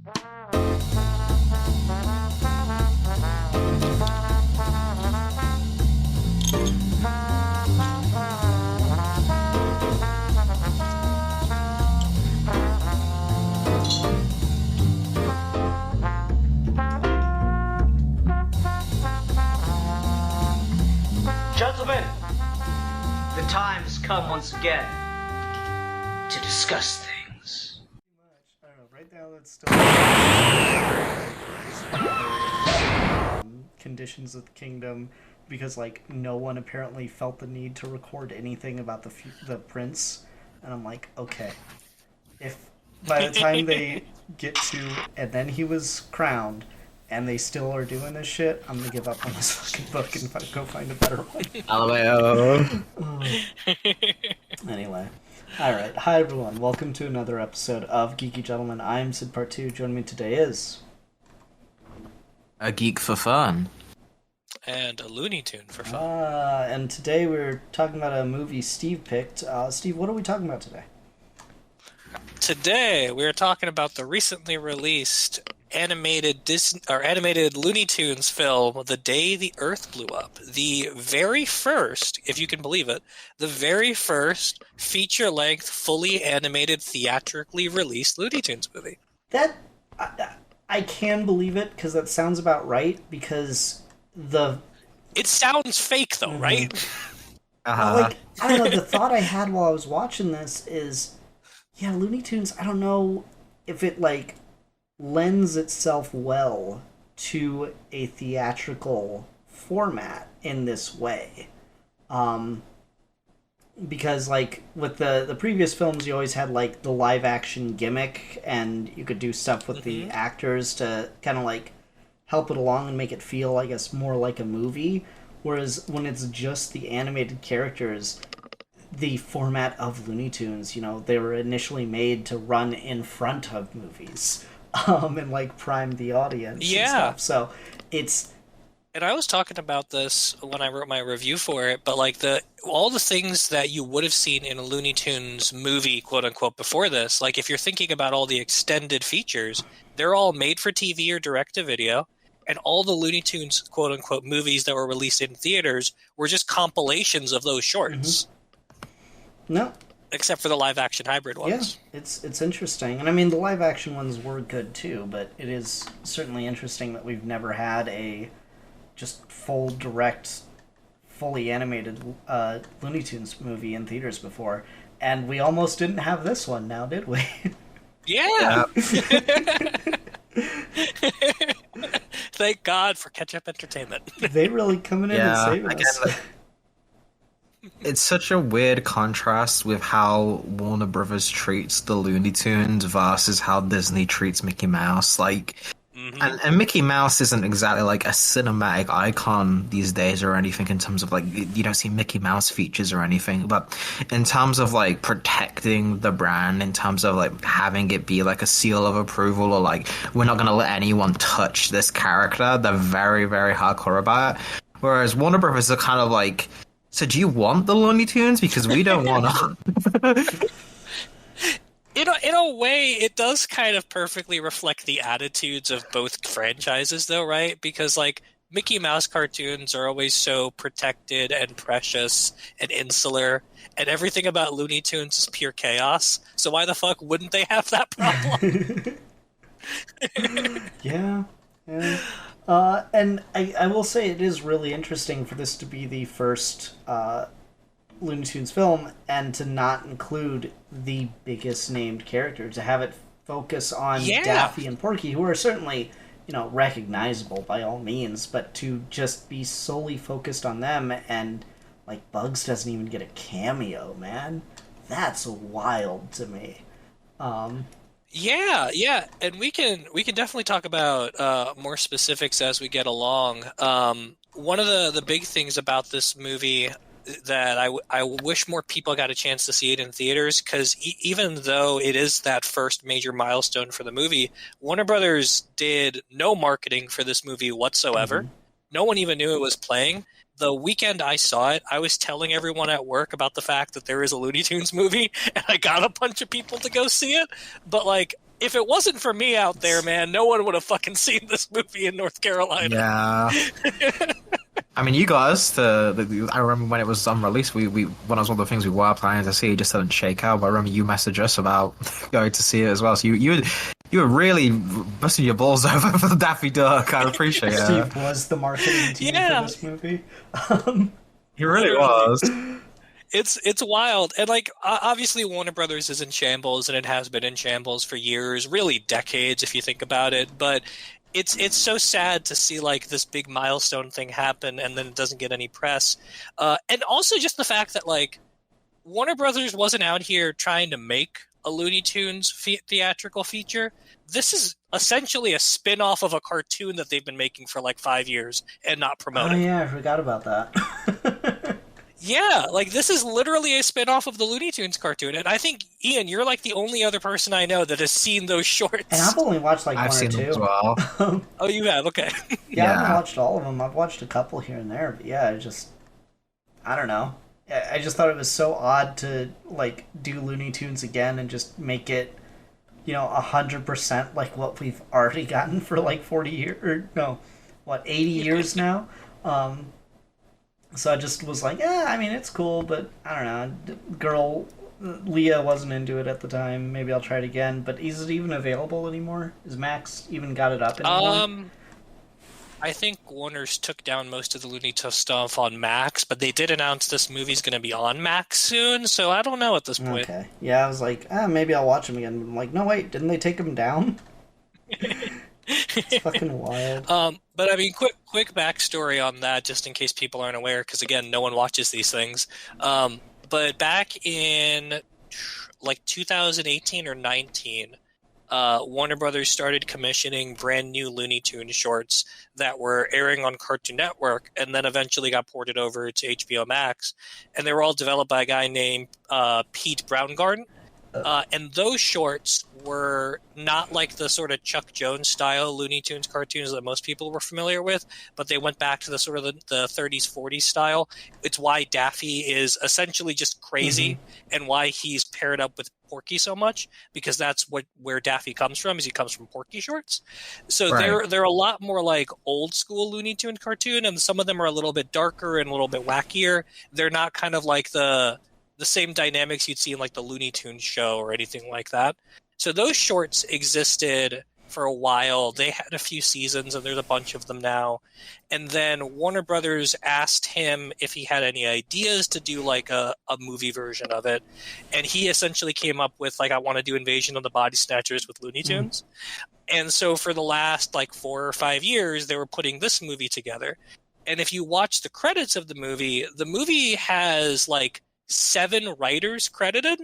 Gentlemen, the time has come once again to discuss things. I don't know, right now that's still conditions of the kingdom, because like no one apparently felt the need to record anything about the prince, and I'm like, okay, if by the time they get to and then he was crowned and they still are doing this shit, I'm gonna give up on this fucking book and go find a better one. Anyway. Alright, hi everyone, welcome to another episode of Geeky Gentlemen. I'm Sid Part 2, joining me today is... A geek for fun. And a Looney Tune for fun. And today we're talking about a movie Steve picked. Steve, what are we talking about today? Today we're talking about the recently released animated Looney Tunes film, The Day the Earth Blew Up. The very first, if you can believe it, the very first feature-length, fully animated, theatrically released Looney Tunes movie. That I can believe it, because that sounds about right, because it sounds fake though, right? Like, I don't know, the thought I had while I was watching this is, yeah, Looney Tunes, I don't know if it like lends itself well to a theatrical format in this way. Because like with the previous films, you always had like the live action gimmick, and you could do stuff with the actors to kind of like help it along and make it feel, I guess, more like a movie. Whereas when it's just the animated characters, the format of Looney Tunes, you know, they were initially made to run in front of movies, and like prime the audience. Yeah. And stuff. So it's. And I was talking about this when I wrote my review for it, but like all the things that you would have seen in a Looney Tunes movie, quote unquote, before this, like if you're thinking about all the extended features, they're all made for TV or direct to video. And all the Looney Tunes, quote unquote, movies that were released in theaters were just compilations of those shorts. No. Except for the live action hybrid ones. Yeah, it's interesting. And I mean, the live action ones were good too, but it is certainly interesting that we've never had a just full direct, fully animated Looney Tunes movie in theaters before. And we almost didn't have this one now, did we? Yeah! Thank God for catch-up entertainment. They really coming in and saving us. It's such a weird contrast with how Warner Brothers treats the Looney Tunes versus how Disney treats Mickey Mouse. Like, and Mickey Mouse isn't exactly like a cinematic icon these days or anything in terms of like, you don't see Mickey Mouse features or anything. But in terms of like protecting the brand, in terms of like having it be like a seal of approval, or like, we're not going to let anyone touch this character, they're very, very hardcore about it. Whereas Warner Brothers are kind of like, so do you want the Looney Tunes? Because we don't want to. In a way, it does kind of perfectly reflect the attitudes of both franchises, though, right? Because, like, Mickey Mouse cartoons are always so protected and precious and insular, and everything about Looney Tunes is pure chaos. So why the fuck wouldn't they have that problem? Yeah. And I will say it is really interesting for this to be the first Looney Tunes film, and to not include the biggest named character, to have it focus on Daffy and Porky, who are certainly, you know, recognizable by all means, but to just be solely focused on them, and like Bugs doesn't even get a cameo, man. That's wild to me. Yeah, and we can definitely talk about more specifics as we get along. One of the big things about this movie that I wish more people got a chance to see it in theaters, because even though it is that first major milestone for the movie, Warner Brothers did no marketing for this movie whatsoever. No one even knew it was playing. The weekend I saw it, I was telling everyone at work about the fact that there is a Looney Tunes movie, and I got a bunch of people to go see it. But, like, if it wasn't for me out there, man, no one would have fucking seen this movie in North Carolina. Yeah. I mean, you guys, I remember when it was unreleased, when it was one of the things we were planning to see, it just didn't shake out. But I remember you messaged us about going to see it as well. So you were really busting your balls over for the Daffy Duck. I appreciate it. Steve was the marketing team for this movie. He really was. It's wild, and like obviously Warner Brothers is in shambles, and it has been in shambles for years, really decades, if you think about it. But it's so sad to see like this big milestone thing happen, and then it doesn't get any press, and also just the fact that like Warner Brothers wasn't out here trying to make a Looney Tunes theatrical feature. This is essentially a spin-off of a cartoon that they've been making for like 5 years and not promoting. Oh yeah, I forgot about that. Yeah, like this is literally a spin-off of the Looney Tunes cartoon, and I think Ian, you're like the only other person I know that has seen those shorts. And I've only watched like I've one seen or two. them as well. Oh, you have? Okay. Yeah, I haven't watched all of them. I've watched a couple here and there, but yeah, I don't know. I just thought it was so odd to like do Looney Tunes again and just make it, 100% like what we've already gotten for like 40 years, or no, 80 years now. So I just was like, I mean, it's cool, but I don't know. Leah wasn't into it at the time. Maybe I'll try it again. But is it even available anymore? Is Max even got it up anymore? I think Warner's took down most of the Looney Tunes stuff on Max, but they did announce this movie's going to be on Max soon, so I don't know at this point. Okay. Yeah, I was like, maybe I'll watch them again. But I'm like, no, wait, didn't they take them down? It's fucking wild. But I mean, quick backstory on that, just in case people aren't aware, because again, no one watches these things. But back in like 2018 or 19, Warner Brothers started commissioning brand new Looney Tunes shorts that were airing on Cartoon Network, and then eventually got ported over to HBO Max. And they were all developed by a guy named Pete Browngarden. And those shorts were not like the sort of Chuck Jones style Looney Tunes cartoons that most people were familiar with, but they went back to the sort of the 30s, 40s style. It's why Daffy is essentially just crazy, and why he's paired up with Porky so much, because that's where Daffy comes from. Is he comes from Porky shorts. So Right. they're a lot more like old school Looney Tunes cartoon, and some of them are a little bit darker and a little bit wackier. They're not kind of like the same dynamics you'd see in like the Looney Tunes show or anything like that. So those shorts existed for a while. They had a few seasons, and there's a bunch of them now. And then Warner Brothers asked him if he had any ideas to do like a movie version of it. And he essentially came up with like, I want to do Invasion of the Body Snatchers with Looney Tunes. And so for the last like 4 or 5 years, they were putting this movie together. And if you watch the credits of the movie has like 7 writers credited,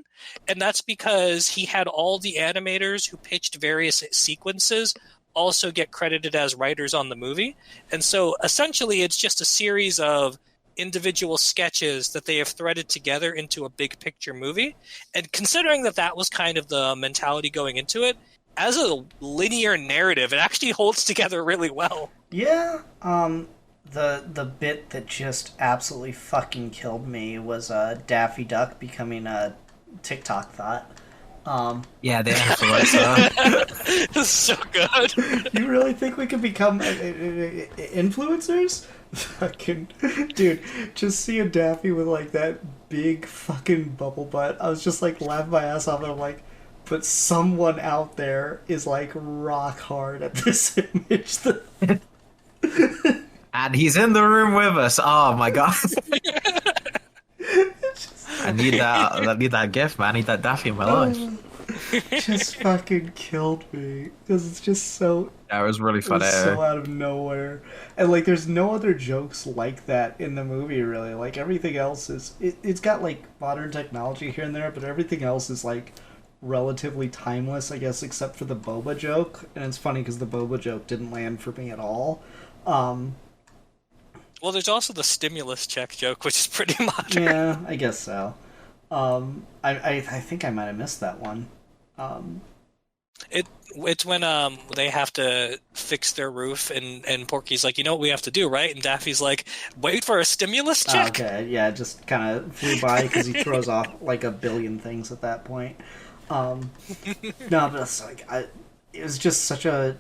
and that's because he had all the animators who pitched various sequences also get credited as writers on the movie. And so essentially it's just a series of individual sketches that they have threaded together into a big picture movie. And considering that was kind of the mentality going into it, as a linear narrative, it actually holds together really well. Yeah, the bit that just absolutely fucking killed me was Daffy Duck becoming a TikTok thought. Yeah, the influencer. It's so good. You really think we could become influencers? Fucking dude, just seeing Daffy with like that big fucking bubble butt, I was just like laughing my ass off, and I'm like, but someone out there is like rock hard at this image. And he's in the room with us. Oh my god. I need that gift, man. I need that Daffy in my life. Just fucking killed me. Because it's just so... That was really funny. So out of nowhere. And like there's no other jokes like that in the movie, really. Like everything else is... It's got like modern technology here and there, but everything else is like relatively timeless, I guess, except for the boba joke. And it's funny because the boba joke didn't land for me at all. Well, there's also the stimulus check joke, which is pretty modern. Yeah, I guess so. I think I might have missed that one. It's when they have to fix their roof, and Porky's like, you know what we have to do, right? And Daffy's like, wait for a stimulus check? Okay, yeah, it just kind of flew by because he throws off like a billion things at that point. No, but it's like it was just such a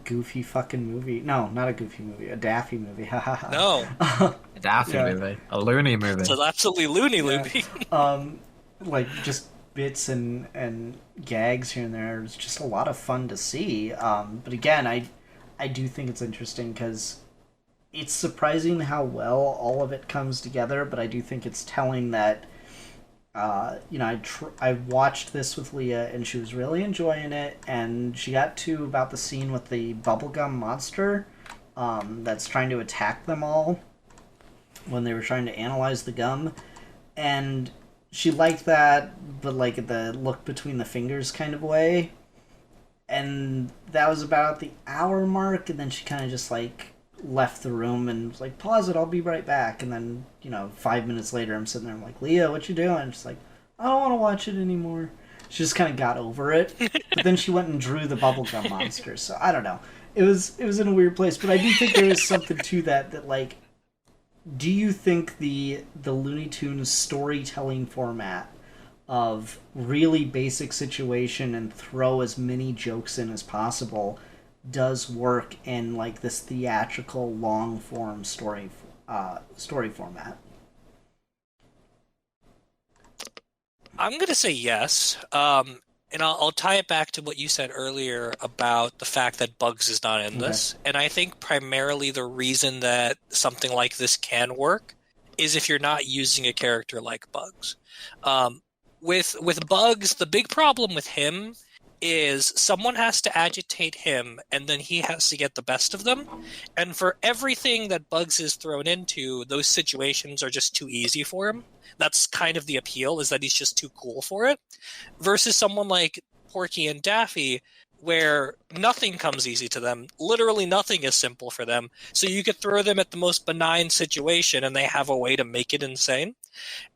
goofy fucking movie. No, not a goofy movie, a Daffy movie. Ha ha ha. No, A Daffy movie, a Looney movie. it's an absolutely Looney movie. Like just bits and gags here and there. It was just a lot of fun to see. But again, I do think it's interesting because it's surprising how well all of it comes together. But I do think it's telling that. I watched this with Leah, and she was really enjoying it, and she got to about the scene with the bubblegum monster that's trying to attack them all when they were trying to analyze the gum, and she liked that, but like the look between the fingers kind of way, and that was about the hour mark, and then she kind of just like left the room and was like, pause it, I'll be right back. And then, 5 minutes later, I'm sitting there, I'm like, Leah, what you doing? She's like, I don't want to watch it anymore. She just kind of got over it. But then she went and drew the bubblegum monster. So I don't know. It was in a weird place. But I do think there is something to that like, do you think the Looney Tunes storytelling format of really basic situation and throw as many jokes in as possible does work in like this theatrical long form story format? I'm gonna say yes, and I'll tie it back to what you said earlier about the fact that Bugs is not in this. And I think primarily the reason that something like this can work is if you're not using a character like Bugs. With Bugs, the big problem with him is someone has to agitate him, and then he has to get the best of them. And for everything that Bugs is thrown into, those situations are just too easy for him. That's kind of the appeal, is that he's just too cool for it. Versus someone like Porky and Daffy, where nothing comes easy to them. Literally nothing is simple for them. So you could throw them at the most benign situation, and they have a way to make it insane.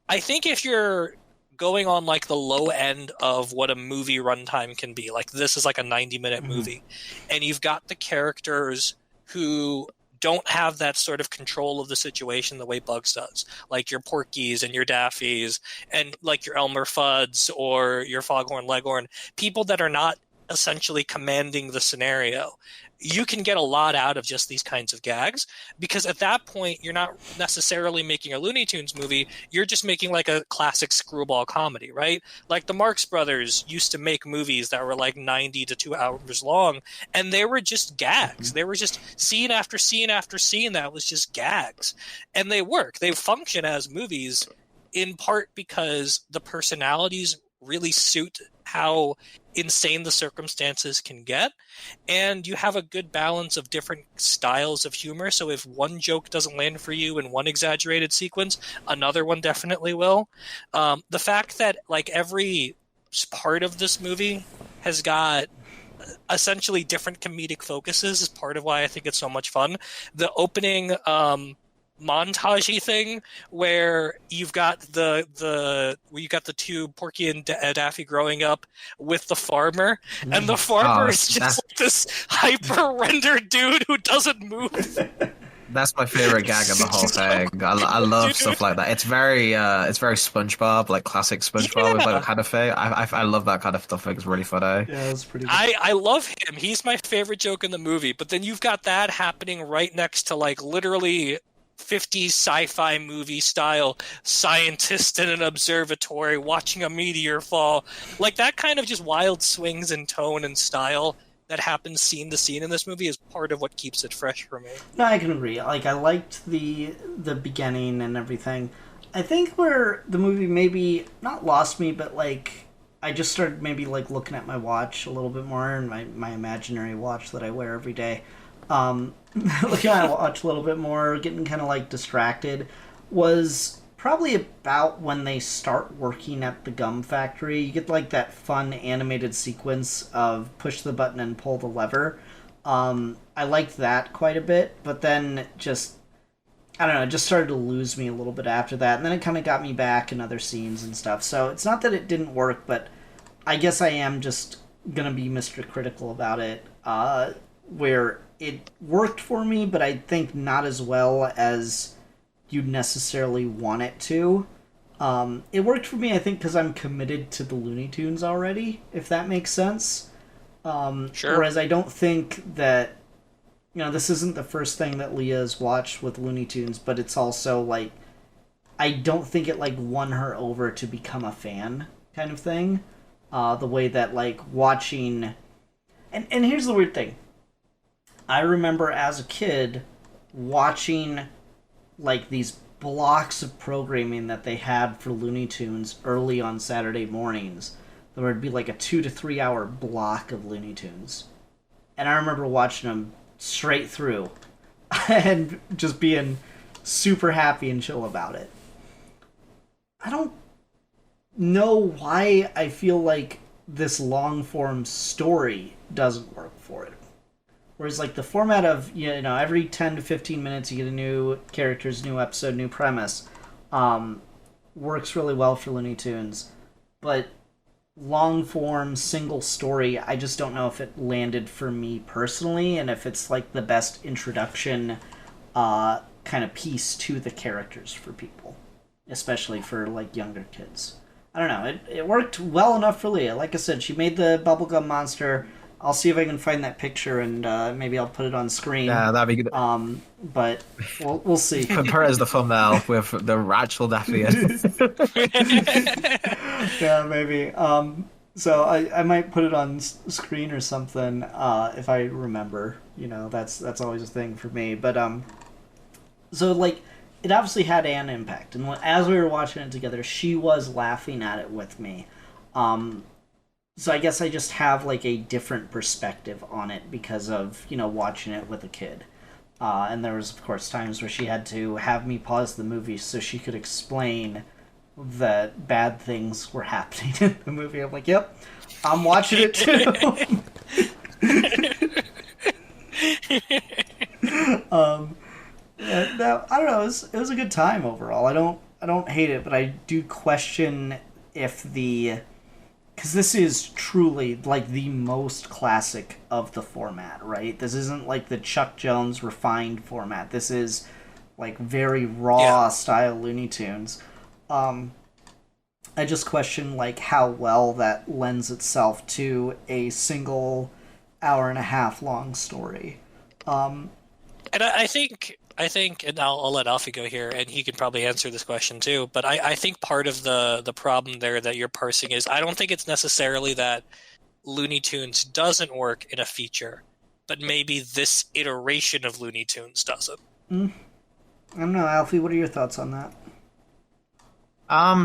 I think if you're going on like the low end of what a movie runtime can be, like this is like a 90-minute movie, and you've got the characters who don't have that sort of control of the situation the way Bugs does, like your Porkies and your Daffies and like your Elmer Fuds or your Foghorn Leghorn, people that are not essentially commanding the scenario. You can get a lot out of just these kinds of gags, because at that point you're not necessarily making a Looney Tunes movie, you're just making like a classic screwball comedy, right? Like the Marx Brothers used to make movies that were like 90 to 2 hours long, and they were just gags. They were just scene after scene after scene that was just gags. And they work. They function as movies in part because the personalities really suit how insane the circumstances can get, and you have a good balance of different styles of humor. So if one joke doesn't land for you in one exaggerated sequence, another one definitely will. The fact that like every part of this movie has got essentially different comedic focuses is part of why I think it's so much fun. The opening montage-y thing where you've got the two Porky and Daffy growing up with the farmer, and the farmer is just like this hyper-rendered dude who doesn't move. That's my favorite gag of the whole thing. I love stuff like that. It's very SpongeBob, like classic SpongeBob with like that kind of thing. I love that kind of stuff. It's really funny. Yeah, it's pretty good. I love him. He's my favorite joke in the movie. But then you've got that happening right next to like literally 50s sci-fi movie style scientist in an observatory watching a meteor fall. Like that kind of just wild swings in tone and style that happens scene to scene in this movie is part of what keeps it fresh for me. No, I can agree. Like I liked the beginning and everything. I think where the movie maybe not lost me, but like I just started maybe like looking at my watch a little bit more, and my imaginary watch that I wear every day. Looking at my watch a little bit more, getting kind of like distracted, was probably about when they start working at the gum factory. You get like that fun animated sequence of push the button and pull the lever. I liked that quite a bit, but then just, I don't know, it just started to lose me a little bit after that, and then it kind of got me back in other scenes and stuff. So it's not that it didn't work, but I guess I am just gonna be Mr. Critical about it, where it worked for me, but I think not as well as you'd necessarily want it to. It worked for me, I think, because I'm committed to the Looney Tunes already, if that makes sense. Sure. Whereas I don't think that, this isn't the first thing that Leah's watched with Looney Tunes, but it's also, like, I don't think it, like, won her over to become a fan kind of thing. The way that, like, watching... And here's the weird thing. I remember as a kid watching, like, these blocks of programming that they had for Looney Tunes early on Saturday mornings. There would be like a 2 to 3 hour block of Looney Tunes. And I remember watching them straight through and just being super happy and chill about it. I don't know why I feel like this long form story doesn't work for it. Whereas, like, the format of, every 10 to 15 minutes you get a new characters, new episode, new premise, works really well for Looney Tunes. But long form, single story, I just don't know if it landed for me personally, and if it's, like, the best introduction kind of piece to the characters for people. Especially for, like, younger kids. I don't know, it worked well enough for Leah. Like I said, she made the bubblegum monster. I'll see if I can find that picture and maybe I'll put it on screen. Yeah, that'd be good. But we'll see. Put her as the thumbnail with the Rachel Daffy. Yeah, maybe. So I might put it on screen or something if I remember. That's always a thing for me. But so like it obviously had an impact, and as we were watching it together, she was laughing at it with me. So I guess I just have, like, a different perspective on it because of, watching it with a kid. And there was, of course, times where she had to have me pause the movie so she could explain that bad things were happening in the movie. I'm like, yep, I'm watching it too. I don't know, it was a good time overall. I don't hate it, but I do question if because this is truly, like, the most classic of the format, right? This isn't, like, the Chuck Jones refined format. This is, like, very raw style Looney Tunes. I just question, like, how well that lends itself to a single hour-and-a-half long story. And I think, and I'll let Alfie go here, and he can probably answer this question too, but I think part of the problem there that you're parsing is I don't think it's necessarily that Looney Tunes doesn't work in a feature, but maybe this iteration of Looney Tunes doesn't. I don't know, Alfie, what are your thoughts on that?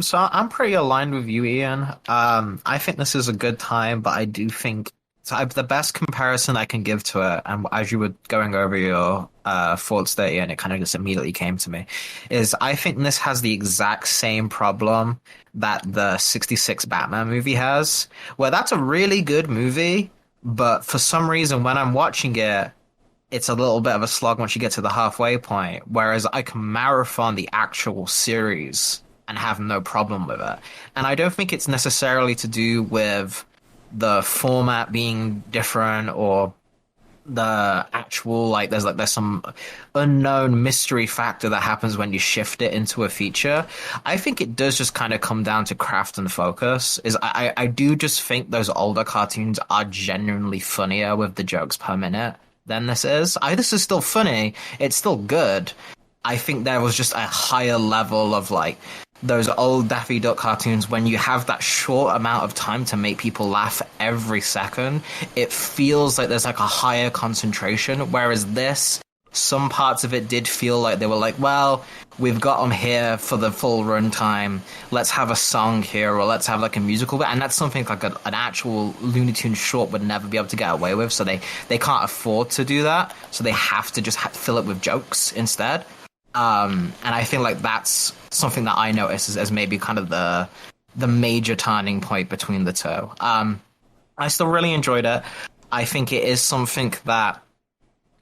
So I'm pretty aligned with you, Ian. I think this is a good time, but I do think the best comparison I can give to it, and as you were going over your thoughts there, Ian, it kind of just immediately came to me, is I think this has the exact same problem that the 66 Batman movie has, where that's a really good movie, but for some reason when I'm watching it, it's a little bit of a slog once you get to the halfway point, whereas I can marathon the actual series and have no problem with it. And I don't think it's necessarily to do with the format being different or the actual, like, there's some unknown mystery factor that happens when you shift it into a feature. I think it does just kind of come down to craft and focus. I do just think those older cartoons are genuinely funnier with the jokes per minute than this is. This is still funny. It's still good. I think there was just a higher level of, like, those old Daffy Duck cartoons, when you have that short amount of time to make people laugh every second, it feels like there's like a higher concentration, whereas this, some parts of it did feel like they were like, well, we've got them here for the full runtime, let's have a song here, or let's have like a musical bit, and that's something like an actual Looney Tunes short would never be able to get away with, so they can't afford to do that, so they have to just fill it with jokes instead. And I feel like that's something that I notice as maybe kind of the major turning point between the two. I still really enjoyed it. I think it is something that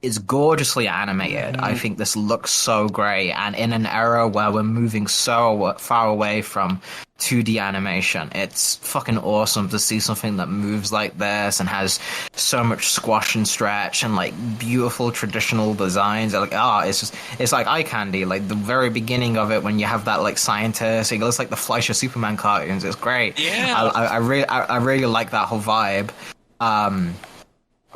is gorgeously animated. I think this looks so great. And in an era where we're moving so far away from 2D animation. It's fucking awesome to see something that moves like this and has so much squash and stretch and like beautiful traditional designs. Like, it's like eye candy. Like the very beginning of it when you have that like scientist, it looks like the Fleischer Superman cartoons. It's great. Yeah, I really like that whole vibe.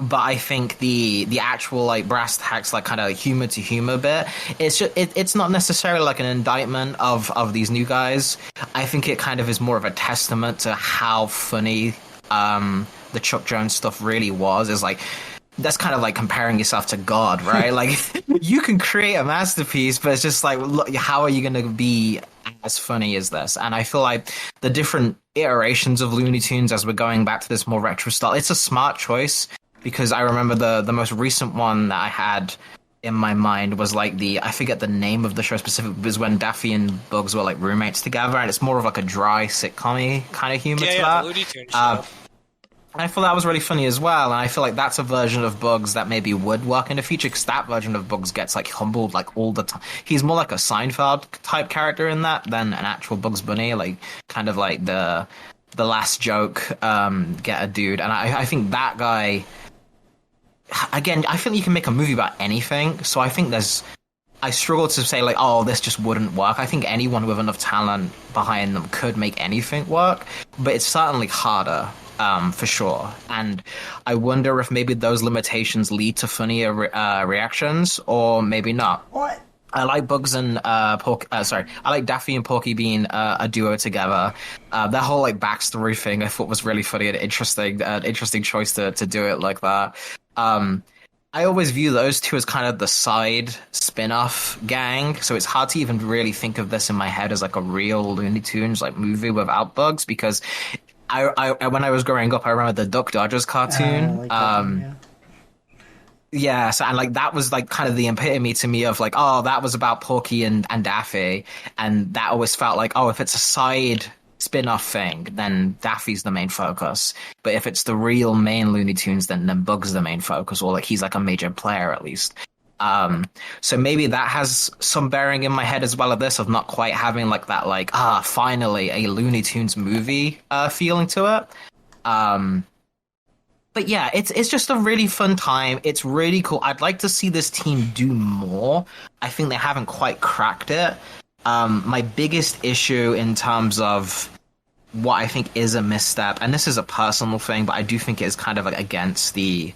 But I think the actual like brass tacks, like kind of like humor to humor bit, it's not necessarily like an indictment of these new guys. I think it kind of is more of a testament to how funny the Chuck Jones stuff really was. Is like that's kind of like comparing yourself to God, right? Like you can create a masterpiece, but it's just like, look, how are you going to be as funny as this? And I feel like the different iterations of Looney Tunes as we're going back to this more retro style, it's a smart choice. Because I remember the most recent one that I had in my mind was like I forget the name of the show specifically, was when Daffy and Bugs were like roommates together, and it's more of like a dry sitcom-y kind of humor to that. The Looney Tunes show. I thought that was really funny as well, and I feel like that's a version of Bugs that maybe would work in the future, because that version of Bugs gets like humbled like all the time. He's more like a Seinfeld type character in that than an actual Bugs Bunny, like kind of like the last joke, get a dude, and I think that guy. Again, I think you can make a movie about anything, so I think I struggle to say, like, oh, this just wouldn't work. I think anyone with enough talent behind them could make anything work, but it's certainly harder, for sure. And I wonder if maybe those limitations lead to funnier reactions, or maybe not. What? I like Bugs and I like Daffy and Porky being a duo together. That whole like backstory thing I thought was really funny and interesting choice to do it like that. I always view those two as kind of the side spin-off gang, so it's hard to even really think of this in my head as like a real Looney Tunes like movie without Bugs, because I when I was growing up, I remember the Duck Dodgers cartoon. Like that one, yeah. Yeah, so and like that was like kind of the epitome to me of like, oh, that was about Porky and Daffy, and that always felt like, oh, if it's a side spin-off thing, then Daffy's the main focus. But if it's the real main Looney Tunes, then Bugs is the main focus, or like he's like a major player at least. So maybe that has some bearing in my head as well of this, of not quite having like that like, finally a Looney Tunes movie feeling to it. But yeah, it's just a really fun time. It's really cool. I'd like to see this team do more. I think they haven't quite cracked it. My biggest issue in terms of what I think is a misstep, and this is a personal thing, but I do think it is kind of like against the...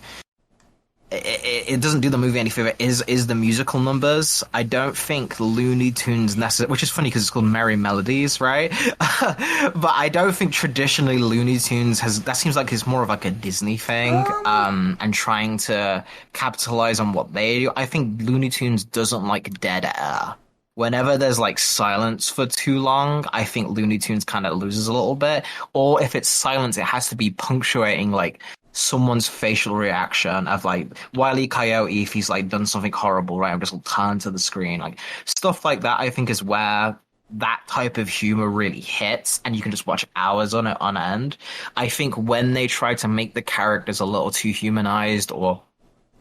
It doesn't do the movie any favor, is the musical numbers. I don't think Looney Tunes necessarily, which is funny because it's called Merry Melodies, right? But I don't think traditionally Looney Tunes that seems like it's more of like a Disney thing, and trying to capitalize on what they do. I think Looney Tunes doesn't like dead air. Whenever there's like silence for too long, I think Looney Tunes kind of loses a little bit. Or if it's silence, it has to be punctuating like someone's facial reaction of like Wile E. Coyote, if he's like done something horrible, right? I'm just turn to the screen, like stuff like that. I think is where that type of humor really hits, and you can just watch hours on it on end. I think when they try to make the characters a little too humanized, or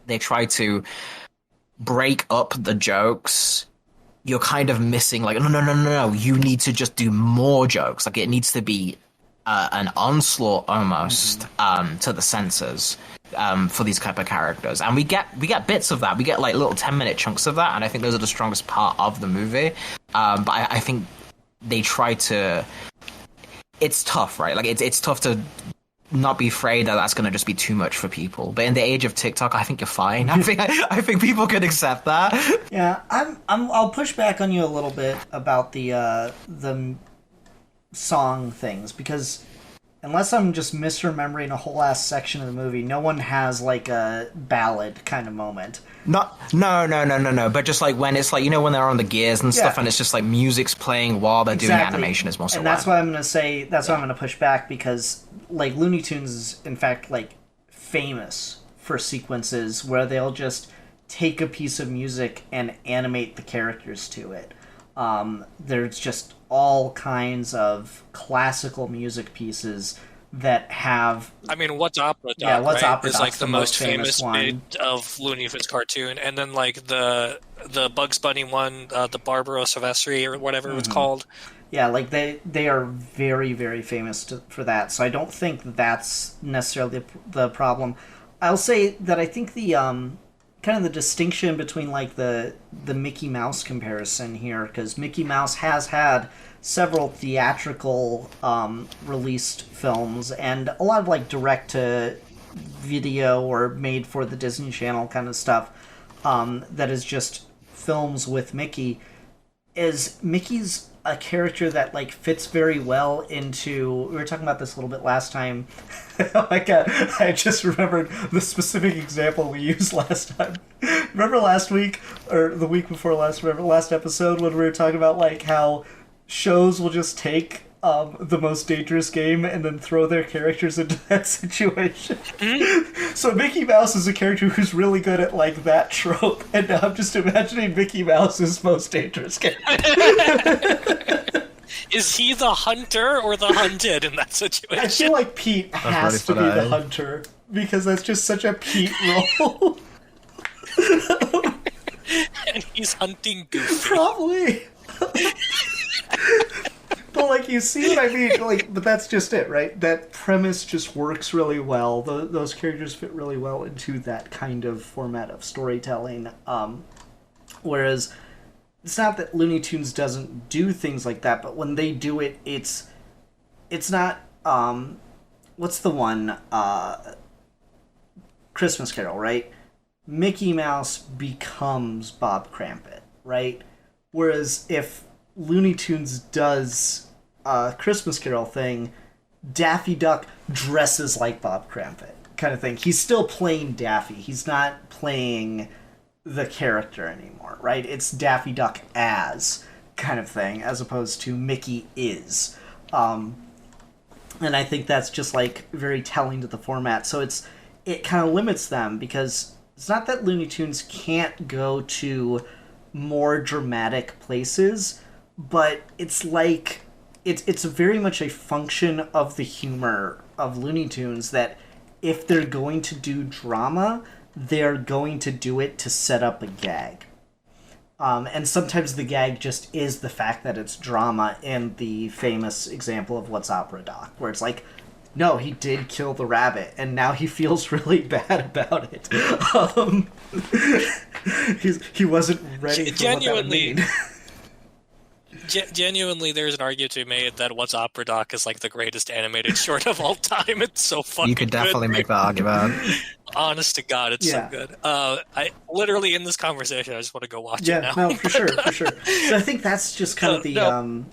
they try to break up the jokes, you're kind of missing like, no, you need to just do more jokes. Like it needs to be an onslaught almost to the senses for these type of characters, and we get bits of that. We get like little 10-minute chunks of that, and I think those are the strongest part of the movie. But I think they try to. It's tough, right? Like it's tough to not be afraid that that's going to just be too much for people. But in the age of TikTok, I think you're fine. I think people can accept that. Yeah, I'll push back on you a little bit about the song things, because unless I'm just misremembering a whole ass section of the movie, no one has like a ballad kind of moment. No. But just like when it's like, you know, when they're on the gears and stuff, and it's just like music's playing while they're doing animation is most of it. And that's why I'm going to say, that's why I'm going to push back, because like Looney Tunes is in fact like famous for sequences where they'll just take a piece of music and animate the characters to it. There's just all kinds of classical music pieces that have... I mean, What's Opera Dog, What's right? Opera is Dog's like the most famous bit of Looney Tunes cartoon, and then like the Bugs Bunny one, the Barbarossa Silvestri or whatever it was called. Yeah, like they are very, very famous for that. So I don't think that's necessarily the problem. I'll say that I think the kind of the distinction between like the Mickey Mouse comparison here, because Mickey Mouse has had several theatrical released films and a lot of like direct to video or made for the Disney Channel kind of stuff that is just films with Mickey. Is Mickey's a character that like fits very well into, we were talking about this a little bit last time. Oh my god, I just remembered the specific example we used last time. Remember last week or the week before last, remember last episode when we were talking about like how shows will just take the most dangerous game and then throw their characters into that situation. So Mickey Mouse is a character who's really good at like that trope, and now I'm just imagining Mickey Mouse's most dangerous game. Is he the hunter or the hunted in that situation? I feel like Pete has to be the hunter because that's just such a Pete role. And he's hunting Goofy. Probably. But like, you see what I mean? Like, but that's just it, right? That premise just works really well. Those characters fit really well into that kind of format of storytelling. Whereas it's not that Looney Tunes doesn't do things like that, but when they do it, it's not. What's the one? Christmas Carol, right? Mickey Mouse becomes Bob Crampet, right? Whereas if Looney Tunes does a Christmas Carol thing, Daffy Duck dresses like Bob Crampet, kind of thing. He's still playing Daffy. He's not playing the character anymore, right? It's Daffy Duck as kind of thing, as opposed to Mickey is. And I think that's just like very telling to the format. So it kind of limits them, because it's not that Looney Tunes can't go to more dramatic places, but it's like it's very much a function of the humor of Looney Tunes that if they're going to do drama, they're going to do it to set up a gag. And sometimes the gag just is the fact that it's drama, in the famous example of What's Opera Doc, where it's like, no, he did kill the rabbit, and now he feels really bad about it. He wasn't ready for what that would mean. Genuinely, there's an argument to be made that What's Opera Doc is like the greatest animated short of all time. It's so fucking good. You could definitely make that argument. Honest to God, it's so good. I literally, in this conversation, I just want to go watch it now. Yeah, no, for sure. So I think that's just kind of the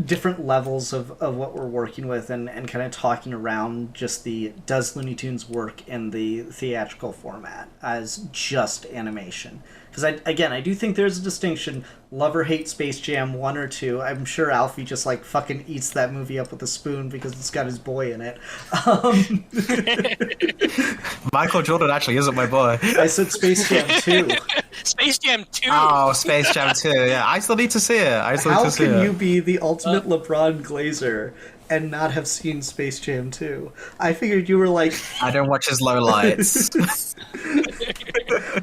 different levels of what we're working with, and kind of talking around just does Looney Tunes work in the theatrical format as just animation? Because I do think there's a distinction. Love or hate Space Jam 1 or 2. I'm sure Alfie just like fucking eats that movie up with a spoon because it's got his boy in it. Michael Jordan actually isn't my boy. I said Space Jam 2. Space Jam 2. Oh, Space Jam 2. Yeah, I still need to see it. How can you be the ultimate LeBron Glazer and not have seen Space Jam 2? I figured you were like... I don't watch his low lights.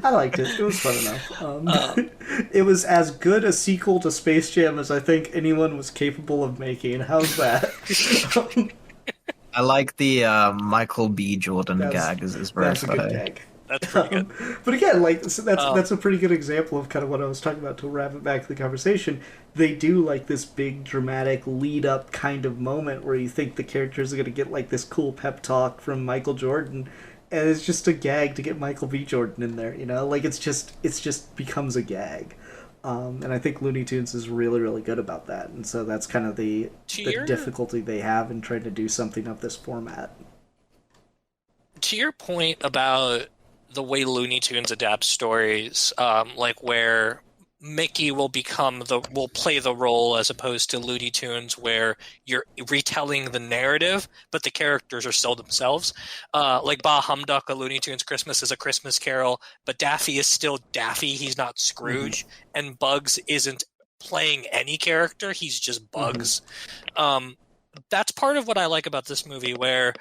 I liked it. It was fun enough. It was as good a sequel to Space Jam as I think anyone was capable of making. How's that? I like the Michael B. Jordan gag. Is very that's funny. a good gag. That's pretty good. But again, like that's a pretty good example of kind of what I was talking about. To wrap it back to the conversation, they do like this big dramatic lead up kind of moment where you think the characters are going to get like this cool pep talk from Michael Jordan, and it's just a gag to get Michael B. Jordan in there. You know, like it's just becomes a gag. And I think Looney Tunes is really, really good about that, and so that's kind of the difficulty they have in trying to do something of this format. To your point about the way Looney Tunes adapts stories, like where Mickey will play the role as opposed to Looney Tunes where you're retelling the narrative, but the characters are still themselves. Like Bah Humduck, a Looney Tunes Christmas is a Christmas Carol, but Daffy is still Daffy. He's not Scrooge, and Bugs isn't playing any character. He's just Bugs. That's part of what I like about this movie, where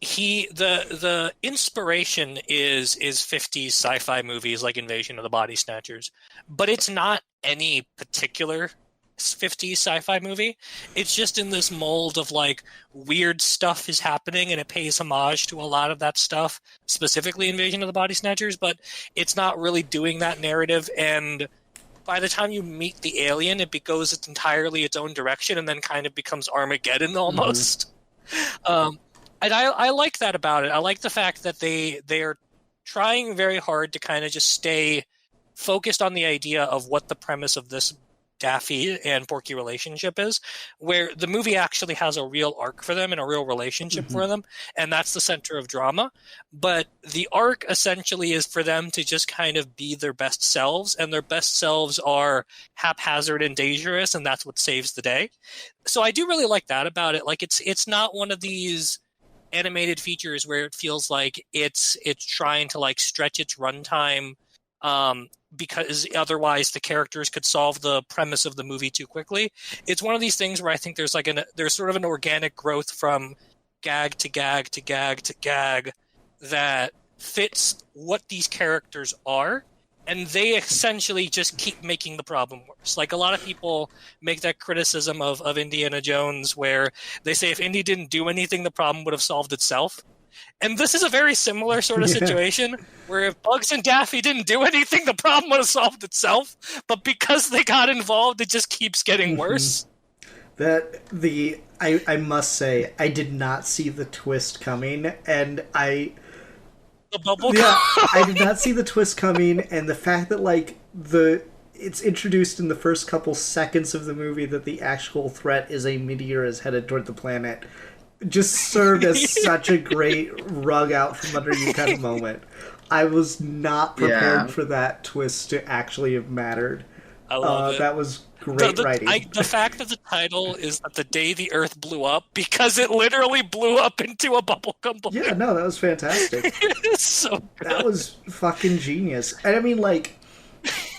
the inspiration is 50s sci-fi movies like Invasion of the Body Snatchers, but it's not any particular 50s sci-fi movie. It's just in this mold of like weird stuff is happening, and it pays homage to a lot of that stuff, specifically Invasion of the Body Snatchers, but it's not really doing that narrative. And by the time you meet the alien, it goes entirely its own direction, and then kind of becomes Armageddon almost. And I like that about it. I like the fact that they're trying very hard to kind of just stay focused on the idea of what the premise of this Daffy and Porky relationship is, where the movie actually has a real arc for them and a real relationship for them, and that's the center of drama. But the arc essentially is for them to just kind of be their best selves, and their best selves are haphazard and dangerous, and that's what saves the day. So I do really like that about it. Like it's not one of these animated features where it feels like it's trying to like stretch its runtime because otherwise the characters could solve the premise of the movie too quickly. It's one of these things where I think there's like there's sort of an organic growth from gag to gag to gag to gag that fits what these characters are, and they essentially just keep making the problem worse. Like a lot of people make that criticism of Indiana Jones where they say if Indy didn't do anything, the problem would have solved itself. And this is a very similar sort of situation where if Bugs and Daffy didn't do anything, the problem would have solved itself. But because they got involved, it just keeps getting worse. I must say, I did not see the twist coming, and The bubble I did not see the twist coming, and the fact that like it's introduced in the first couple seconds of the movie that the actual threat is a meteor is headed toward the planet just served as such a great rug out from under you kind of moment. I was not prepared for that twist to actually have mattered. I love it. That was great writing. The fact that the title is that the day the Earth blew up, because it literally blew up into a bubblegum balloon. Yeah, no, that was fantastic. It's so good. That was fucking genius. And I mean, like,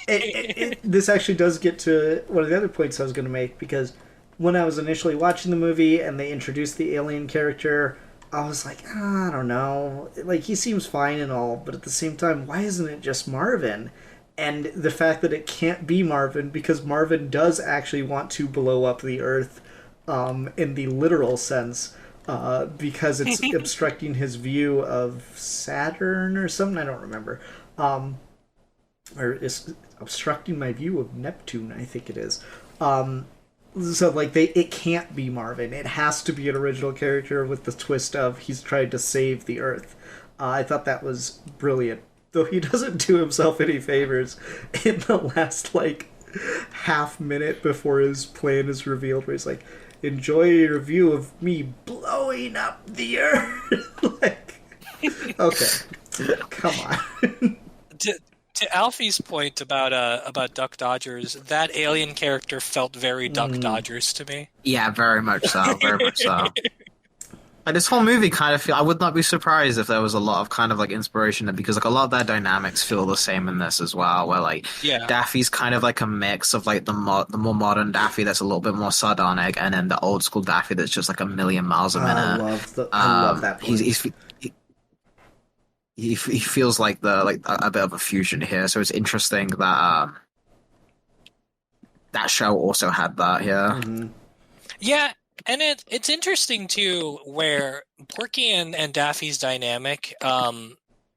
this actually does get to one of the other points I was going to make, because when I was initially watching the movie and they introduced the alien character, I was like, I don't know. Like, he seems fine and all, but at the same time, why isn't it just Marvin? And the fact that it can't be Marvin, because Marvin does actually want to blow up the Earth in the literal sense, because it's obstructing his view of Saturn or something, I don't remember. Or it's obstructing my view of Neptune, I think it is. So, like, it can't be Marvin. It has to be an original character with the twist of he's trying to save the Earth. I thought that was brilliant. Though he doesn't do himself any favors in the last, like, half minute before his plan is revealed, where he's like, enjoy your view of me blowing up the Earth. Like, okay, come on. To Alfie's point about Duck Dodgers, that alien character felt very Duck Dodgers to me. Yeah, very much so. Very much so. Like, this whole movie kind of I would not be surprised if there was a lot of kind of like inspiration, because like a lot of their dynamics feel the same in this as well, where like Daffy's kind of like a mix of like the more modern Daffy that's a little bit more sardonic, and then the old school Daffy that's just like a million miles a minute. I love that point. He feels like a bit of a fusion here, so it's interesting that that show also had that here. Mm-hmm. Yeah, and it's interesting too, where Porky and Daffy's dynamic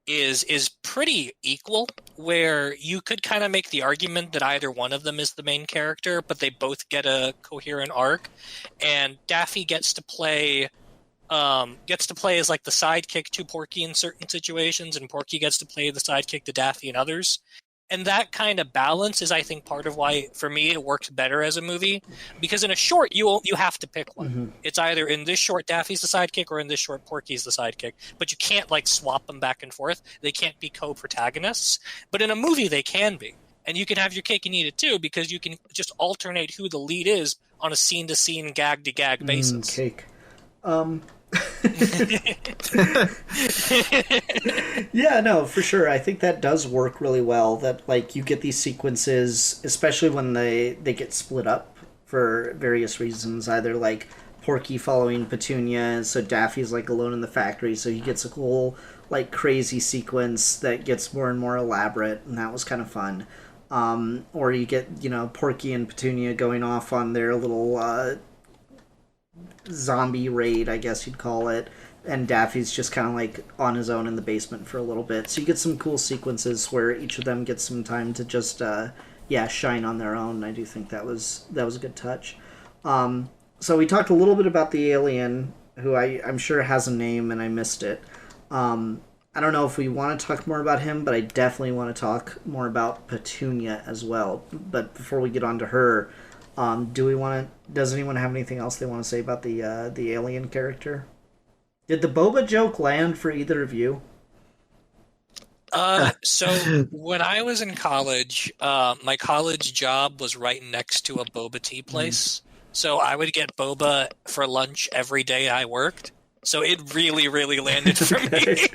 is pretty equal, where you could kind of make the argument that either one of them is the main character, but they both get a coherent arc, and Daffy gets to play as like the sidekick to Porky in certain situations, and Porky gets to play the sidekick to Daffy in others. And that kind of balance is, I think, part of why, for me, it works better as a movie. Because in a short, you have to pick one. Mm-hmm. It's either in this short Daffy's the sidekick, or in this short Porky's the sidekick. But you can't like swap them back and forth. They can't be co-protagonists. But in a movie, they can be. And you can have your cake and eat it too, because you can just alternate who the lead is on a scene-to-scene, gag-to-gag basis. Cake. Yeah, no, for sure. I think that does work really well. That like you get these sequences, especially when they get split up for various reasons. Either like Porky following Petunia, so Daffy's like alone in the factory, so he gets a whole like crazy sequence that gets more and more elaborate, and that was kind of fun. Or you get, Porky and Petunia going off on their little zombie raid, I guess you'd call it. And Daffy's just kind of like on his own in the basement for a little bit. So you get some cool sequences where each of them gets some time to just, shine on their own. I do think that was a good touch. So we talked a little bit about the alien, who I'm sure has a name and I missed it. I don't know if we want to talk more about him, but I definitely want to talk more about Petunia as well. But before we get on to her, does anyone have anything else they want to say about the alien character? Did the boba joke land for either of you? So when I was in college, my college job was right next to a boba tea place. So I would get boba for lunch every day I worked. So it really, really landed for me.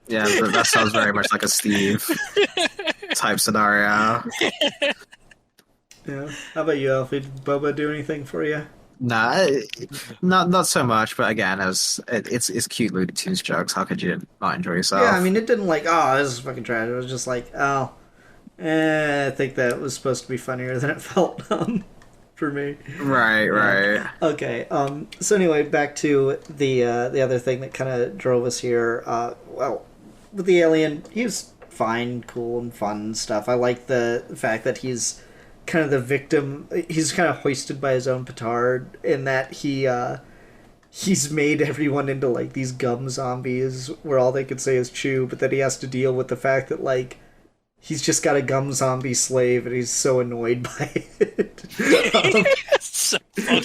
Yeah, that sounds very much like a Steve type scenario. Yeah. How about you, Alfie? Did boba do anything for you? Nah, not so much. But again, it's cute Looney Tunes jokes. How could you not enjoy yourself? Yeah, I mean, it didn't like, oh, this is fucking trash. It was just like, oh, I think that was supposed to be funnier than it felt for me. Right. Okay. So anyway, back to the other thing that kind of drove us here. Well, with the alien, he was fine, cool, and fun and stuff. I like the fact that he's kind of the victim. He's kind of hoisted by his own petard in that he's made everyone into like these gum zombies where all they could say is chew, but then he has to deal with the fact that like he's just got a gum zombie slave and he's so annoyed by it. So funny.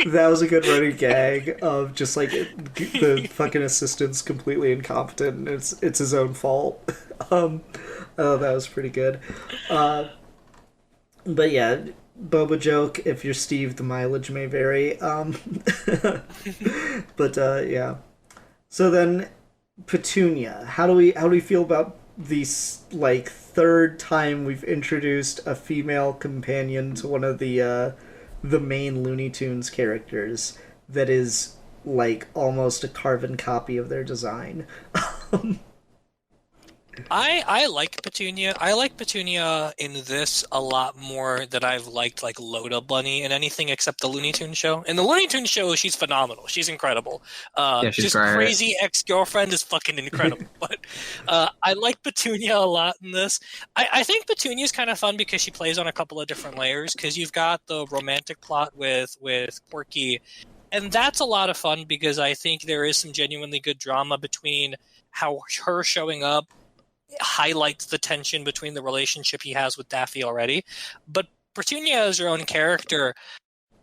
That was a good running gag of just like the fucking assistant's completely incompetent and it's his own fault. Oh, that was pretty good. But yeah, boba joke. If you're Steve, the mileage may vary. But yeah. So then, Petunia. How do we feel about the like third time we've introduced a female companion to one of the main Looney Tunes characters that is like almost a carbon copy of their design? I like Petunia. I like Petunia in this a lot more than I've liked like Loda Bunny in anything except the Looney Tunes show. In the Looney Tunes show, she's phenomenal. She's incredible. Yeah, she's just great. crazy ex-girlfriend is fucking incredible. But I like Petunia a lot in this. I think Petunia is kind of fun because she plays on a couple of different layers. Because you've got the romantic plot with Porky, and that's a lot of fun because I think there is some genuinely good drama between how her showing up highlights the tension between the relationship he has with Daffy already. But Petunia as her own character,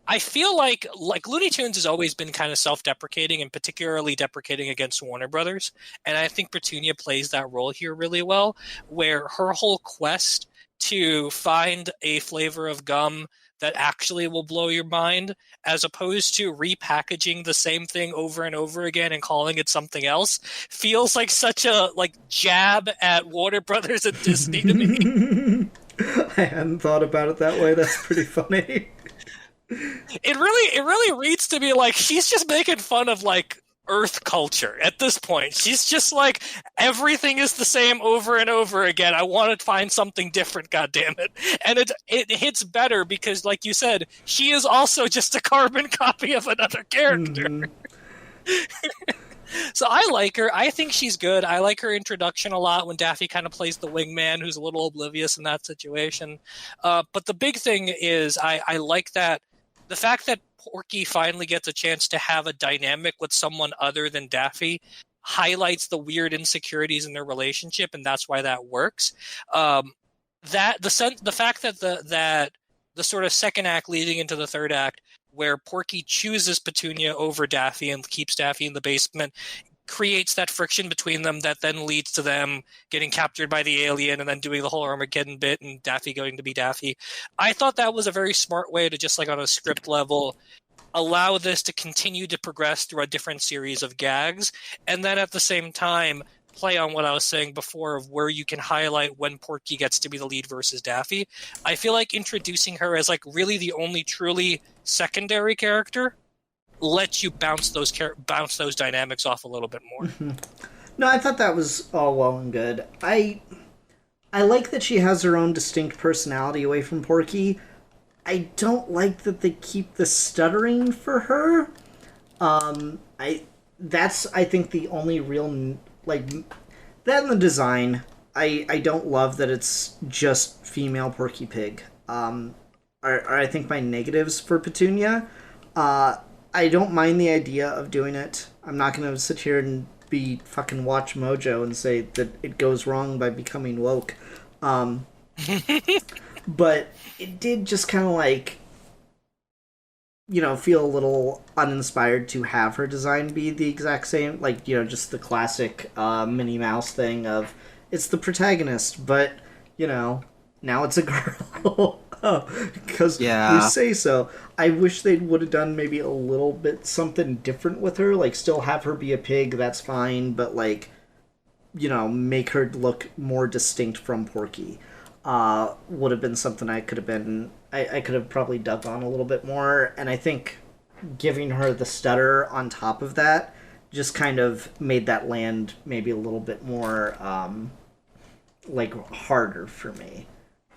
I feel like Looney Tunes has always been kind of self-deprecating and particularly deprecating against Warner Brothers. And I think Petunia plays that role here really well, where her whole quest to find a flavor of gum that actually will blow your mind, as opposed to repackaging the same thing over and over again and calling it something else, feels like such a jab at Warner Brothers and Disney to me. I hadn't thought about it that way. That's pretty funny. It really reads to me like she's just making fun of Earth culture at this point. She's just like, everything is the same over and over again. I want to find something different, goddammit. And it hits better because, like you said, she is also just a carbon copy of another character. Mm-hmm. So I like her. I think she's good. I like her introduction a lot when Daffy kind of plays the wingman who's a little oblivious in that situation. But the big thing is I like that the fact that Porky finally gets a chance to have a dynamic with someone other than Daffy highlights the weird insecurities in their relationship, and that's why that works. The fact that the sort of second act leading into the third act, where Porky chooses Petunia over Daffy and keeps Daffy in the basement, creates that friction between them that then leads to them getting captured by the alien and then doing the whole Armageddon bit and Daffy going to be Daffy. I thought that was a very smart way to just on a script level allow this to continue to progress through a different series of gags, and then at the same time play on what I was saying before of where you can highlight when Porky gets to be the lead versus Daffy. I feel like introducing her as really the only truly secondary character lets you bounce those dynamics off a little bit more. No, I thought that was all well and good. I I like that she has her own distinct personality away from Porky. I don't like that they keep the stuttering for her. I think the only real like that in the design. I don't love that it's just female Porky Pig. Are I think my negatives for Petunia. I don't mind the idea of doing it. I'm not gonna sit here and be fucking Watch Mojo and say that it goes wrong by becoming woke. But it did just kind of like, feel a little uninspired to have her design be the exact same. Like, just the classic Minnie Mouse thing of it's the protagonist, but, now it's a girl. Because we say so. I wish they would have done maybe a little bit something different with her. Like, still have her be a pig, that's fine, but, like, make her look more distinct from Porky. Would have been something I could have probably dug on a little bit more. And I think giving her the stutter on top of that just kind of made that land maybe a little bit more, harder for me.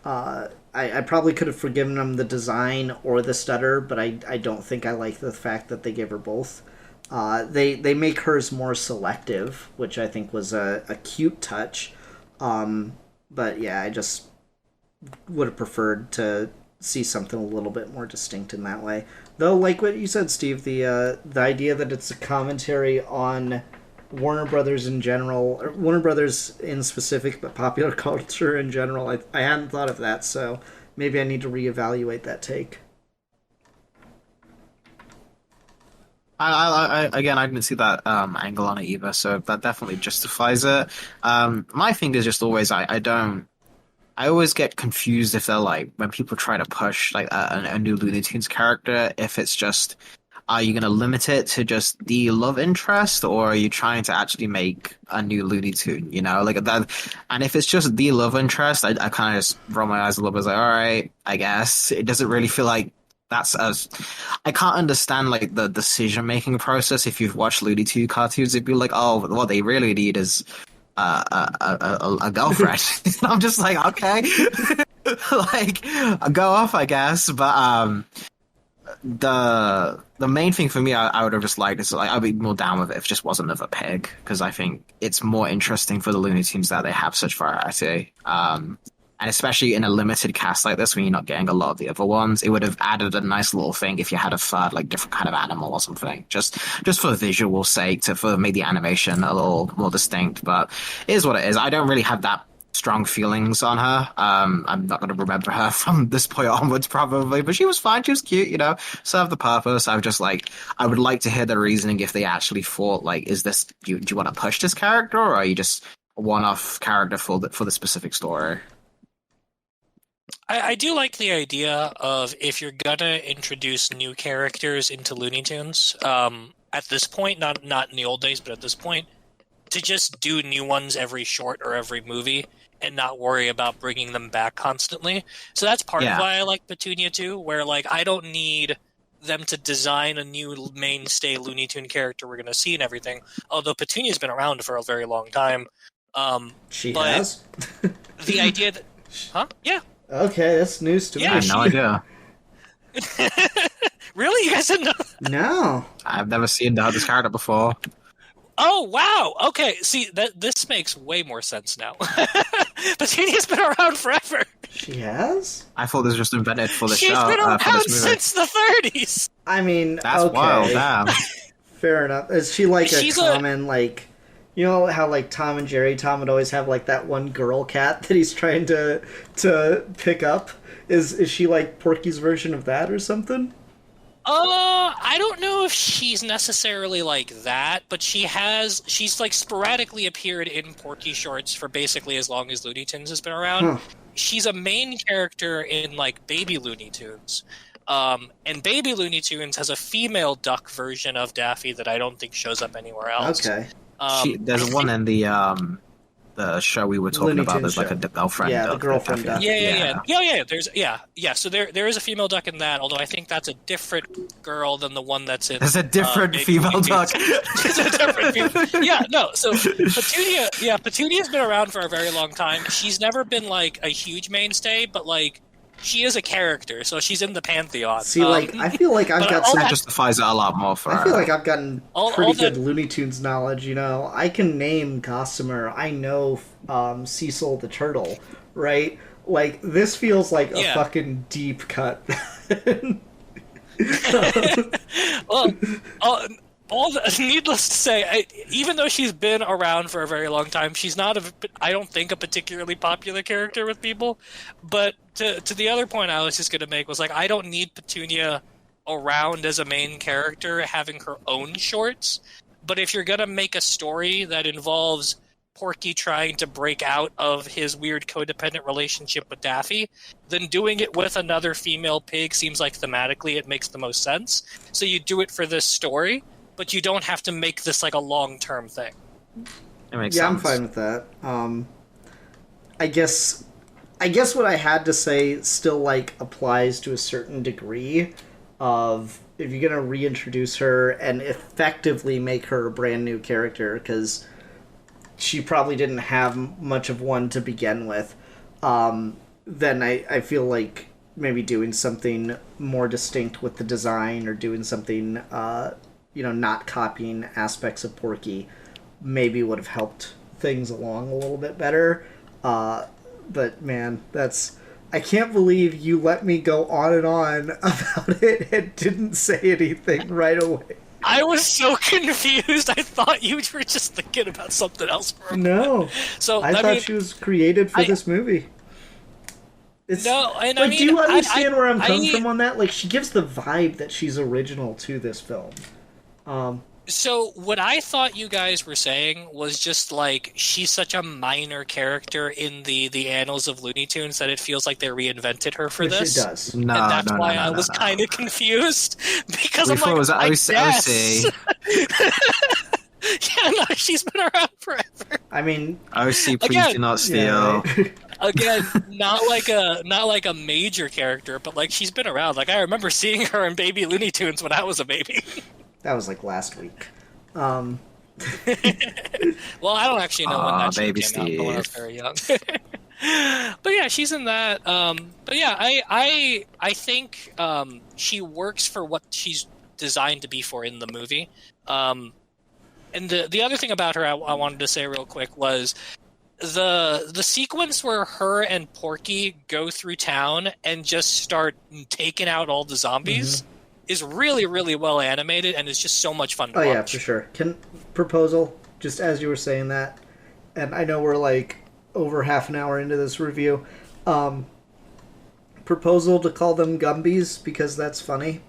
I probably could have forgiven them the design or the stutter, but I don't think I like the fact that they gave her both. They make hers more selective, which I think was a cute touch. But yeah, I just would have preferred to see something a little bit more distinct in that way. Though, like what you said, Steve, the idea that it's a commentary on Warner Brothers in general, or Warner Brothers in specific, but popular culture in general, I hadn't thought of that, so maybe I need to reevaluate that take. I didn't see that angle on it either, so that definitely justifies it. My thing is just always I always get confused if they're like when people try to push like a new Looney Tunes character, if it's just are you going to limit it to just the love interest, or are you trying to actually make a new Looney Tune, like that? And if it's just the love interest, I kind of just roll my eyes a little bit, like, all right, I guess it doesn't really feel like that's as I can't understand like the decision making process. If you've watched Looney Tunes cartoons, it'd be like, oh, what they really need is a girlfriend. And I'm just like, okay, like go off, I guess. But the main thing for me, I would have just liked is like I'd be more down with it if it just wasn't another pig, because I think it's more interesting for the Looney Tunes that they have such variety. And especially in a limited cast like this, when you're not getting a lot of the other ones, it would have added a nice little thing if you had a third, like different kind of animal or something, just for visual sake, to make the animation a little more distinct. But it is what it is. I don't really have that strong feelings on her. I'm not going to remember her from this point onwards probably, but she was fine. She was cute, served the purpose. I would like to hear the reasoning if they actually thought like, is this, do you want to push this character, or are you just a one-off character for the specific story? I do like the idea of if you're gonna introduce new characters into Looney Tunes, at this point, not in the old days, but at this point, to just do new ones every short or every movie and not worry about bringing them back constantly. So that's part of why I like Petunia too, where like I don't need them to design a new mainstay Looney Tune character we're gonna see and everything. Although Petunia's been around for a very long time. She has? The idea that... Huh? Yeah. Okay, that's news to me. I had no idea. Really? You guys didn't know? No. I've never seen this character before. Oh, wow. Okay, see, this makes way more sense now. Petunia's been around forever. She has? I thought this was just invented for the show. She's been around for this movie. since the 30s. I mean, that's okay. wild, damn. Fair enough. Is she like common, like... You know how, like, Tom and Jerry, Tom would always have, like, that one girl cat that he's trying to pick up? Is she, like, Porky's version of that or something? I don't know if she's necessarily like that, but she's, like, sporadically appeared in Porky shorts for basically as long as Looney Tunes has been around. Huh. She's a main character in, like, Baby Looney Tunes. And Baby Looney Tunes has a female duck version of Daffy that I don't think shows up anywhere else. Okay. There's one in the the show we were talking Looney about. Tunes There's like show. a girlfriend. Yeah, the duck, girlfriend duck. Yeah. So there is a female duck in that, although I think that's a different girl than the one that's in. There's a different Baby female Looney duck. Tunes. It's a different female. Yeah, no. So Petunia, Petunia's been around for a very long time. She's never been like a huge mainstay, but like she is a character, so she's in the pantheon. See, like I feel like I've got some. That justifies it a lot more for I her. feel like I've gotten pretty all good that- Looney Tunes knowledge. You know, I can name Gossamer. I know Cecil the turtle, right? Like this feels like a fucking deep cut. Well, needless to say, even though she's been around for a very long time, she's not, I don't think, a particularly popular character with people. But to the other point I was just going to make was, like, I don't need Petunia around as a main character having her own shorts. But if you're going to make a story that involves Porky trying to break out of his weird codependent relationship with Daffy, then doing it with another female pig seems like thematically it makes the most sense. So you do it for this story, but you don't have to make this like a long-term thing. It makes Yeah, sense. I'm fine with that. I guess what I had to say still like applies to a certain degree of if you're gonna reintroduce her and effectively make her a brand new character, because she probably didn't have much of one to begin with, then I feel like maybe doing something more distinct with the design or doing something not copying aspects of Porky maybe would have helped things along a little bit better. But man, I can't believe you let me go on and on about it and didn't say anything right away. I was so confused. I thought you were just thinking about something else for a No. So I thought she was created for this movie. Do you understand where I'm coming from on that? Like, she gives the vibe that she's original to this film. So what I thought you guys were saying was just like she's such a minor character in the annals of Looney Tunes that it feels like they reinvented her for this. It does. And that's why I was kind of confused because I'm like, was I OC. guess. Yeah, no, she's been around forever. I mean, OC, please do not steal. Yeah, right. Again, not like a major character, but like she's been around. Like I remember seeing her in Baby Looney Tunes when I was a baby. That was like last week. Well, I don't actually know when that show Baby came out, but when I was Steve. very young. But yeah, she's in that. But yeah, I think she works for what she's designed to be for in the movie. And the other thing about her I wanted to say real quick was the sequence where her and Porky go through town and just start taking out all the zombies is really, really well animated and is just so much fun to watch. Oh yeah, for sure. Proposal, just as you were saying that, and I know we're like over half an hour into this review, proposal to call them Gumbies because that's funny.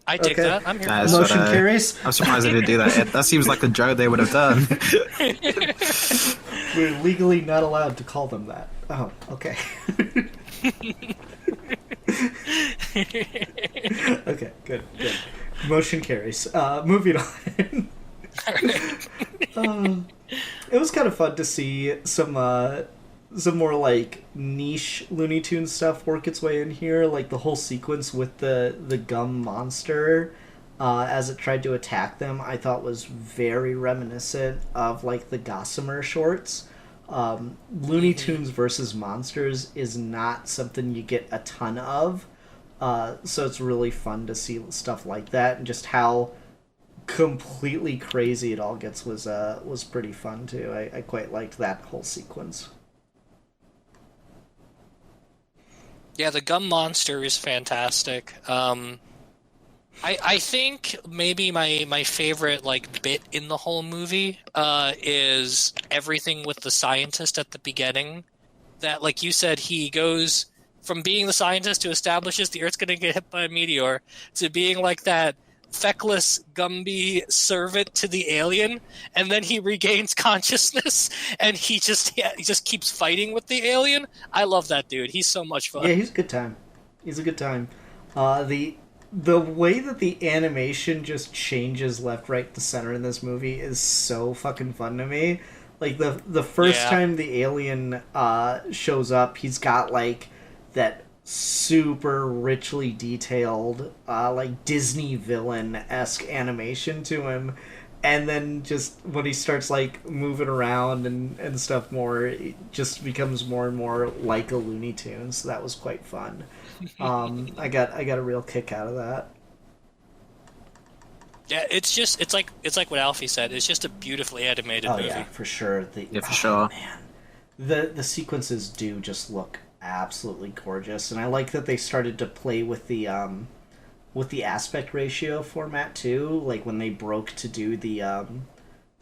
I dig that. I'm here for that. Motion carries. I'm surprised they didn't do that. That seems like the joke they would have done. We're legally not allowed to call them that. Oh, okay. Okay, good. Motion carries. Moving on. It was kind of fun to see some more like niche Looney Tunes stuff work its way in here, like the whole sequence with the gum monster as it tried to attack them. I thought was very reminiscent of like the Gossamer shorts. Looney Tunes versus monsters is not something you get a ton of, so it's really fun to see stuff like that, and just how completely crazy it all gets was pretty fun too. I quite liked that whole sequence. Yeah, the gum monster is fantastic. I think maybe my favorite like bit in the whole movie is everything with the scientist at the beginning. That, like you said, he goes from being the scientist who establishes the Earth's going to get hit by a meteor to being like that feckless Gumby servant to the alien, and then he regains consciousness and he just keeps fighting with the alien. I love that dude. He's so much fun. Yeah, he's a good time. The way that the animation just changes left, right, to center in this movie is so fucking fun to me. Like the first Yeah. time the alien shows up, he's got like that super richly detailed like Disney villain-esque animation to him, and then just when he starts like moving around and stuff more, it just becomes more and more like a Looney Tune. So that was quite fun. I got a real kick out of that. Yeah, it's like what Alfie said. It's just a beautifully animated Oh movie. yeah, for sure. Yeah, for sure. Man, the sequences do just look absolutely gorgeous, and I like that they started to play with the aspect ratio format too. Like when they broke to do the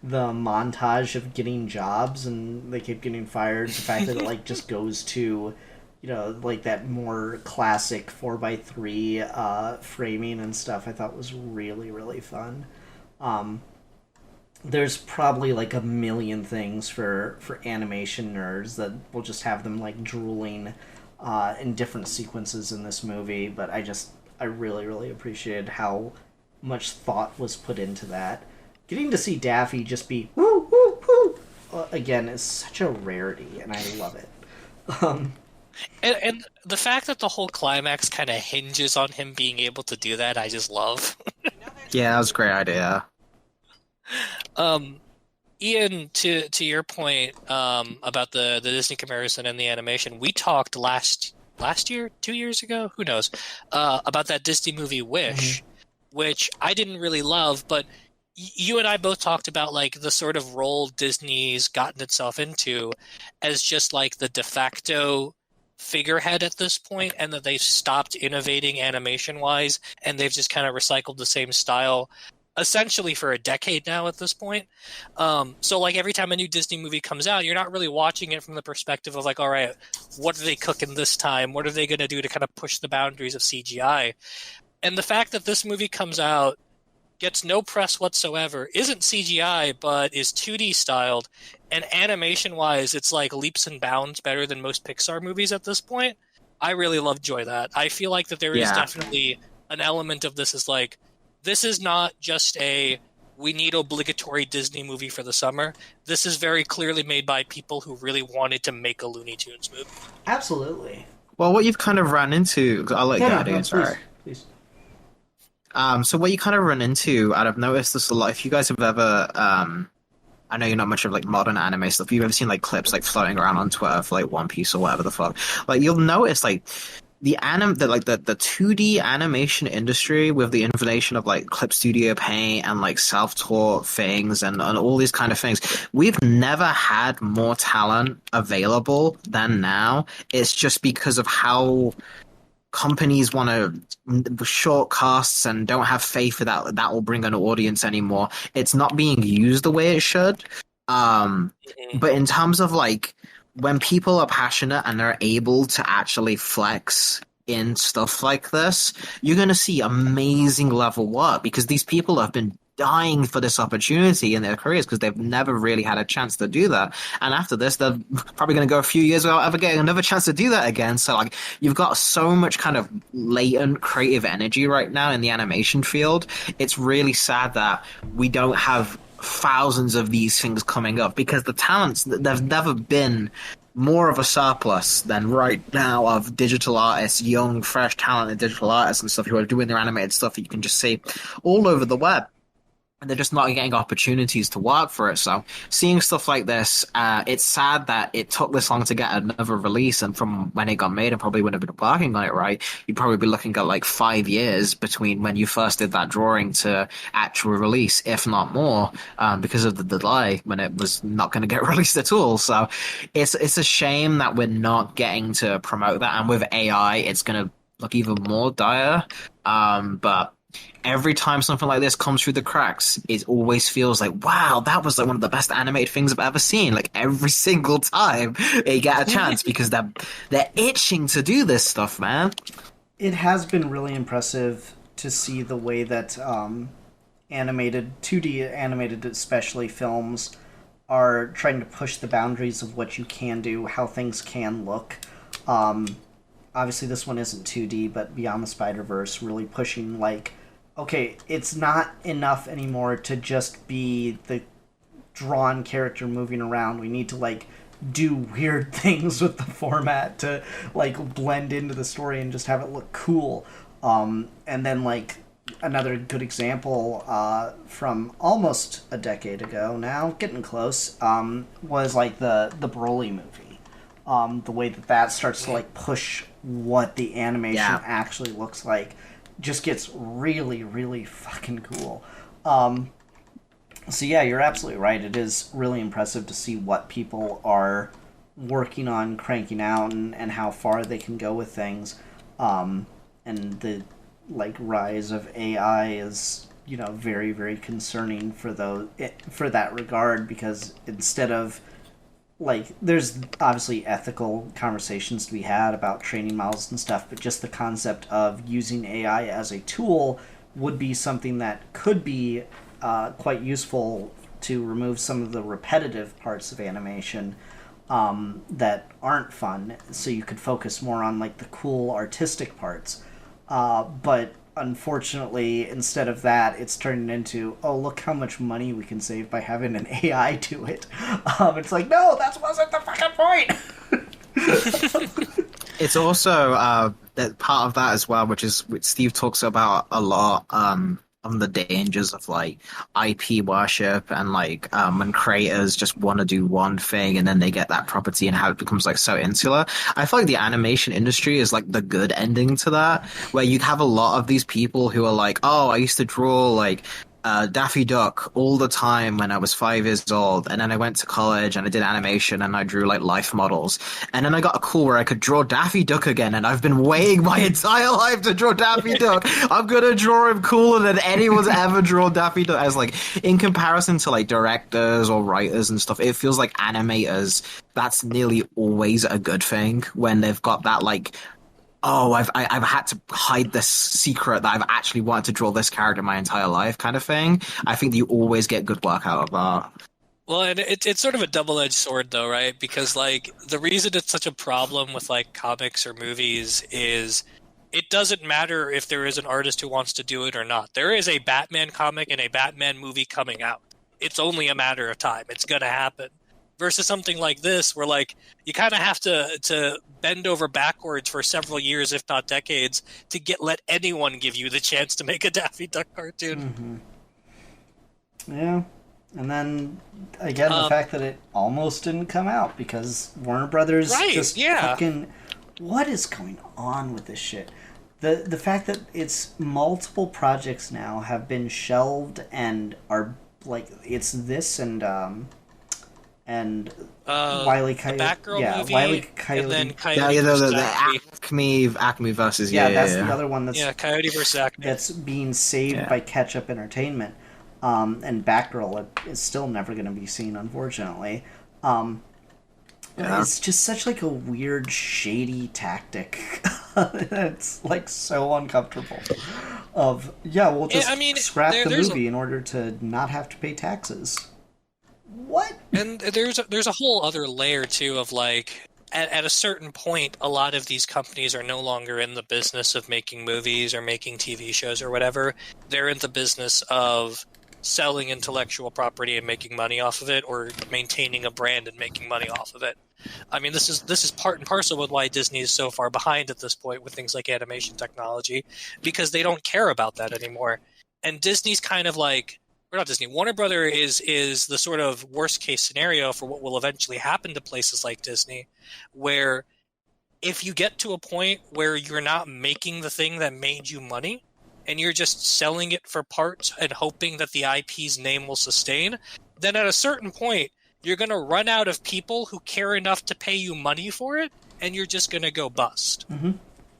montage of getting jobs and they kept getting fired. The fact that it like just goes to, you know, like that more classic 4:3 framing and stuff, I thought was really really fun. There's probably like a million things for animation nerds that will just have them like drooling in different sequences in this movie, but I really really appreciated how much thought was put into that. Getting to see Daffy just be woo woo woo again is such a rarity, and I love it. And the fact that the whole climax kind of hinges on him being able to do that, I just love. Yeah, that was a great idea. Ian, to your point about the Disney comparison and the animation, we talked last year, 2 years ago, who knows, about that Disney movie Wish, which I didn't really love, but you and I both talked about like the sort of role Disney's gotten itself into as just like the de facto figurehead at this point, and that they've stopped innovating animation wise, and they've just kind of recycled the same style essentially for a decade now at this point. So like every time a new Disney movie comes out, you're not really watching it from the perspective of like, all right, what are they cooking this time? What are they going to do to kind of push the boundaries of CGI? And the fact that this movie comes out, gets no press whatsoever, isn't CGI, but is 2D styled, and animation-wise, it's like leaps and bounds better than most Pixar movies at this point. I really love Joy that. I feel like that there is definitely an element of this is like, this is not just a we need obligatory Disney movie for the summer. This is very clearly made by people who really wanted to make a Looney Tunes movie. Absolutely. Well, what you've kind of run into, I'll let you do, sorry. Please. So what you kind of run into, and I've noticed this a lot, if you guys have ever, I know you're not much of like modern anime stuff, you've ever seen like clips like floating around on Twitter for like One Piece or whatever the fuck, like you'll notice like the 2D animation industry with the innovation of like Clip Studio Paint and like self-taught things and all these kind of things, we've never had more talent available than now. It's just because of how companies want to short casts and don't have faith that will bring an audience anymore. It's not being used the way it should. But in terms of like when people are passionate and they're able to actually flex in stuff like this, you're going to see amazing level work because these people have been dying for this opportunity in their careers because they've never really had a chance to do that. And after this, they're probably going to go a few years without ever getting another chance to do that again. So like you've got so much kind of latent creative energy right now in the animation field. It's really sad that we don't have thousands of these things coming up because the talents, there's never been more of a surplus than right now of digital artists, young, fresh, talented digital artists and stuff who are doing their animated stuff that you can just see all over the web. And they're just not getting opportunities to work for it. So seeing stuff like this, it's sad that it took this long to get another release. And from when it got made, and probably wouldn't have been working on it right, you'd probably be looking at like 5 years between when you first did that drawing to actual release, if not more, because of the delay when it was not going to get released at all. So it's a shame that we're not getting to promote that. And with AI, it's going to look even more dire. But every time something like this comes through the cracks, it always feels like, wow, that was like one of the best animated things I've ever seen. Like every single time they get a chance because they're itching to do this stuff, man. It has been really impressive to see the way that animated 2D animated especially films are trying to push the boundaries of what you can do, how things can look. Obviously this one isn't 2D, but Beyond the Spider-Verse really pushing like, okay, it's not enough anymore to just be the drawn character moving around. We need to like do weird things with the format to like blend into the story and just have it look cool. And then like another good example from almost a decade ago now, getting close, was like the Broly movie. The way that starts to like push what the animation actually looks like just gets really, really fucking cool. So yeah, you're absolutely right. It is really impressive to see what people are working on cranking out and how far they can go with things. And the like rise of AI is, you know, very, very concerning for that regard, because instead of like, there's obviously ethical conversations to be had about training models and stuff, but just the concept of using AI as a tool would be something that could be quite useful to remove some of the repetitive parts of animation that aren't fun, so you could focus more on like the cool artistic parts. But unfortunately, instead of that, it's turning into, oh, look how much money we can save by having an AI do it. It's like, no, that wasn't the fucking point! It's also that part of that as well, which Steve talks about a lot, on the dangers of like IP worship, and like when creators just want to do one thing and then they get that property, and how it becomes like so insular. I feel like the animation industry is like the good ending to that, where you have a lot of these people who are like, oh, I used to draw like Daffy Duck all the time when I was 5 years old, and then I went to college and I did animation and I drew like life models, and then I got a call where I could draw Daffy Duck again, and I've been waiting my entire life to draw Daffy Duck. I'm gonna draw him cooler than anyone's ever drawn Daffy Duck. As like, in comparison to like directors or writers and stuff, it feels like animators, that's nearly always a good thing when they've got that like, oh, I've had to hide this secret that I've actually wanted to draw this character my entire life, kind of thing. I think you always get good work out of that. Well, and it's sort of a double-edged sword, though, right? Because like the reason it's such a problem with like comics or movies is it doesn't matter if there is an artist who wants to do it or not. There is a Batman comic and a Batman movie coming out. It's only a matter of time. It's gonna happen. Versus something like this, where like you kind of have to bend over backwards for several years, if not decades, to let anyone give you the chance to make a Daffy Duck cartoon. Mm-hmm. Yeah, and then again, the fact that it almost didn't come out because Warner Brothers fucking, what is going on with this shit? The fact that it's multiple projects now have been shelved and are like, it's this and Wile E. Coyote, movie, Wile E. Coyote, and then Coyote the Acme versus that's the other one that's Coyote versus Acme, that's being saved by Ketchup Entertainment, and Batgirl is still never going to be seen, unfortunately. It's just such like a weird, shady tactic. It's like so uncomfortable. We'll just scrap the movie in order to not have to pay taxes. What? And there's a whole other layer too of like, at a certain point, a lot of these companies are no longer in the business of making movies or making TV shows or whatever. They're in the business of selling intellectual property and making money off of it, or maintaining a brand and making money off of it. I mean, this is part and parcel with why Disney is so far behind at this point with things like animation technology, because they don't care about that anymore. And Disney's kind of like, or not Disney, Warner Brother is the sort of worst case scenario for what will eventually happen to places like Disney, where if you get to a point where you're not making the thing that made you money and you're just selling it for parts and hoping that the IP's name will sustain, then at a certain point you're going to run out of people who care enough to pay you money for it, and you're just going to go bust. Mm-hmm.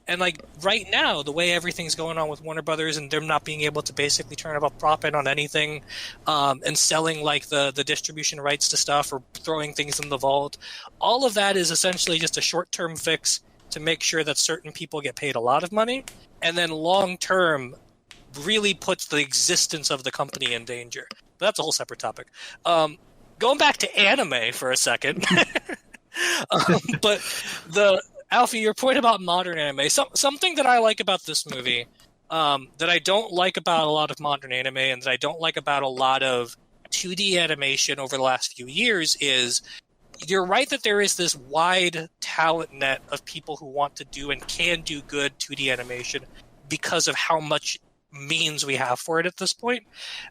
And like right now, the way everything's going on with Warner Brothers and them not being able to basically turn a profit on anything, and selling like the distribution rights to stuff or throwing things in the vault, all of that is essentially just a short-term fix to make sure that certain people get paid a lot of money, and then long-term really puts the existence of the company in danger. But that's a whole separate topic. Going back to anime for a second, but Alfie, your point about modern anime, something that I like about this movie, that I don't like about a lot of modern anime, and that I don't like about a lot of 2D animation over the last few years is, you're right that there is this wide talent net of people who want to do and can do good 2D animation because of how much means we have for it at this point.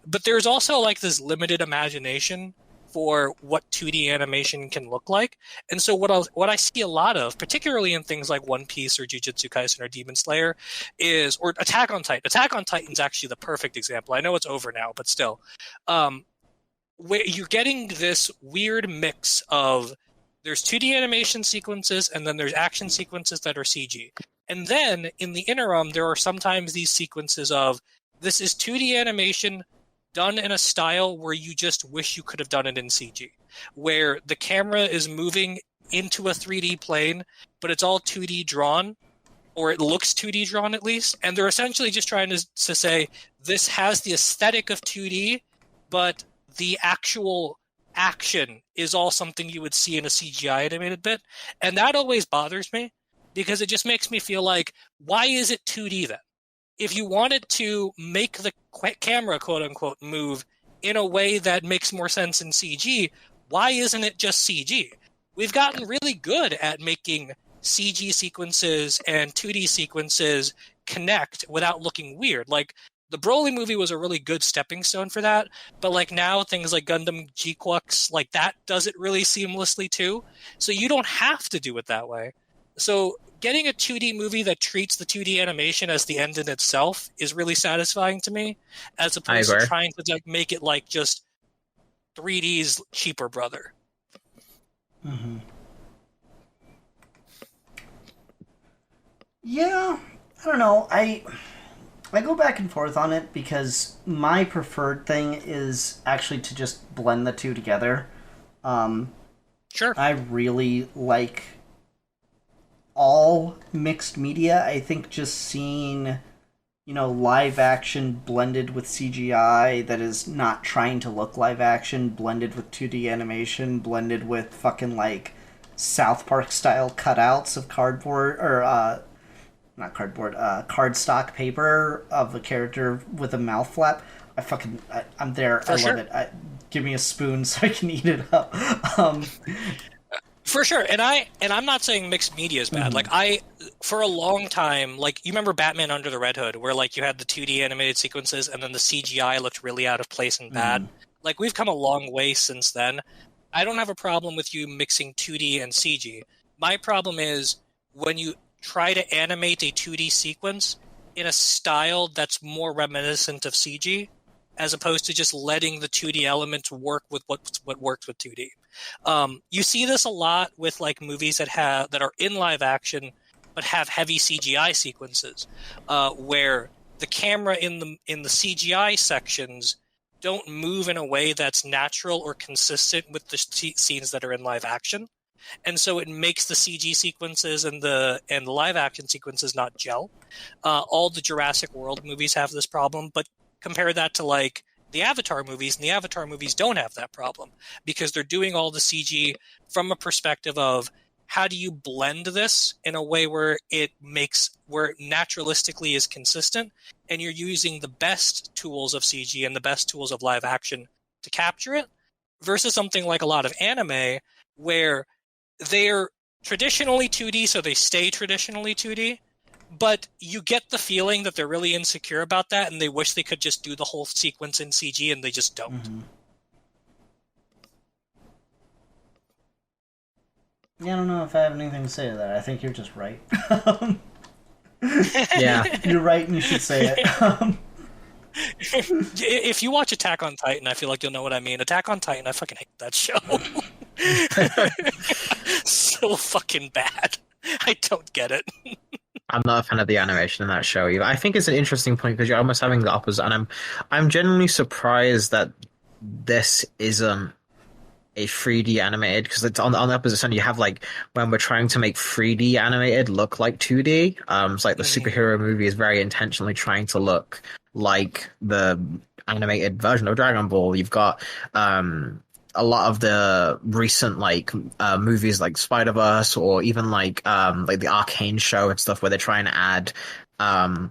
But there's also like this limited imagination for what 2D animation can look like. And so what I see a lot of, particularly in things like One Piece or Jujutsu Kaisen or Demon Slayer, or Attack on Titan. Attack on Titan's actually the perfect example. I know it's over now, but still. Where you're getting this weird mix of, there's 2D animation sequences and then there's action sequences that are CG. And then in the interim, there are sometimes these sequences of, this is 2D animation done in a style where you just wish you could have done it in CG, where the camera is moving into a 3D plane, but it's all 2D drawn, or it looks 2D drawn at least, and they're essentially just trying to say, this has the aesthetic of 2D, but the actual action is all something you would see in a CGI animated bit, and that always bothers me, because it just makes me feel like, why is it 2D then? If you wanted to make the camera, quote-unquote, move in a way that makes more sense in CG, why isn't it just CG? We've gotten really good at making CG sequences and 2D sequences connect without looking weird. Like, the Broly movie was a really good stepping stone for that, but like now things like Gundam G-Quux, like that does it really seamlessly too. So you don't have to do it that way. So getting a 2D movie that treats the 2D animation as the end in itself is really satisfying to me, as opposed to trying to like, make it like just 3D's cheaper brother. Mm-hmm. Yeah, I don't know. I go back and forth on it, because my preferred thing is actually to just blend the two together. Sure. I really like all mixed media. I think just seeing, live action blended with CGI that is not trying to look live action, blended with 2D animation, blended with fucking like South Park style cutouts of cardboard, or not cardboard, cardstock paper of a character with a mouth flap. I'm there. I love it. Give me a spoon so I can eat it up. For sure, and I'm not saying mixed media is bad. Mm-hmm. Like for a long time, like you remember Batman Under the Red Hood, where like you had the 2D animated sequences and then the CGI looked really out of place and bad. Mm-hmm. Like we've come a long way since then. I don't have a problem with you mixing 2D and CG. My problem is when you try to animate a 2D sequence in a style that's more reminiscent of CG, as opposed to just letting the 2D elements work with what works with 2D. You see this a lot with like movies that are in live action but have heavy CGI sequences, where the camera in the CGI sections don't move in a way that's natural or consistent with the scenes that are in live action, and so it makes the CG sequences and the live action sequences not gel. All the Jurassic World movies have this problem, but compare that to like the Avatar movies, and the Avatar movies don't have that problem because they're doing all the CG from a perspective of how do you blend this in a way where it naturalistically is consistent, and you're using the best tools of CG and the best tools of live action to capture it, versus something like a lot of anime where they're traditionally 2D, so they stay traditionally 2D, but you get the feeling that they're really insecure about that and they wish they could just do the whole sequence in CG, and they just don't. Mm-hmm. Yeah, I don't know if I have anything to say to that. I think you're just right. Yeah. You're right, and you should say it. If you watch Attack on Titan, I feel like you'll know what I mean. Attack on Titan, I fucking hate that show. So fucking bad. I don't get it. I'm not a fan of the animation in that show either. I think it's an interesting point because you're almost having the opposite, and I'm genuinely surprised that this isn't a 3D animated, because it's on the opposite side. You have like when we're trying to make 3D animated look like 2D. It's like the superhero movie is very intentionally trying to look like the animated version of Dragon Ball. You've got a lot of the recent like movies like Spider-Verse or even like the Arcane show and stuff where they're trying to add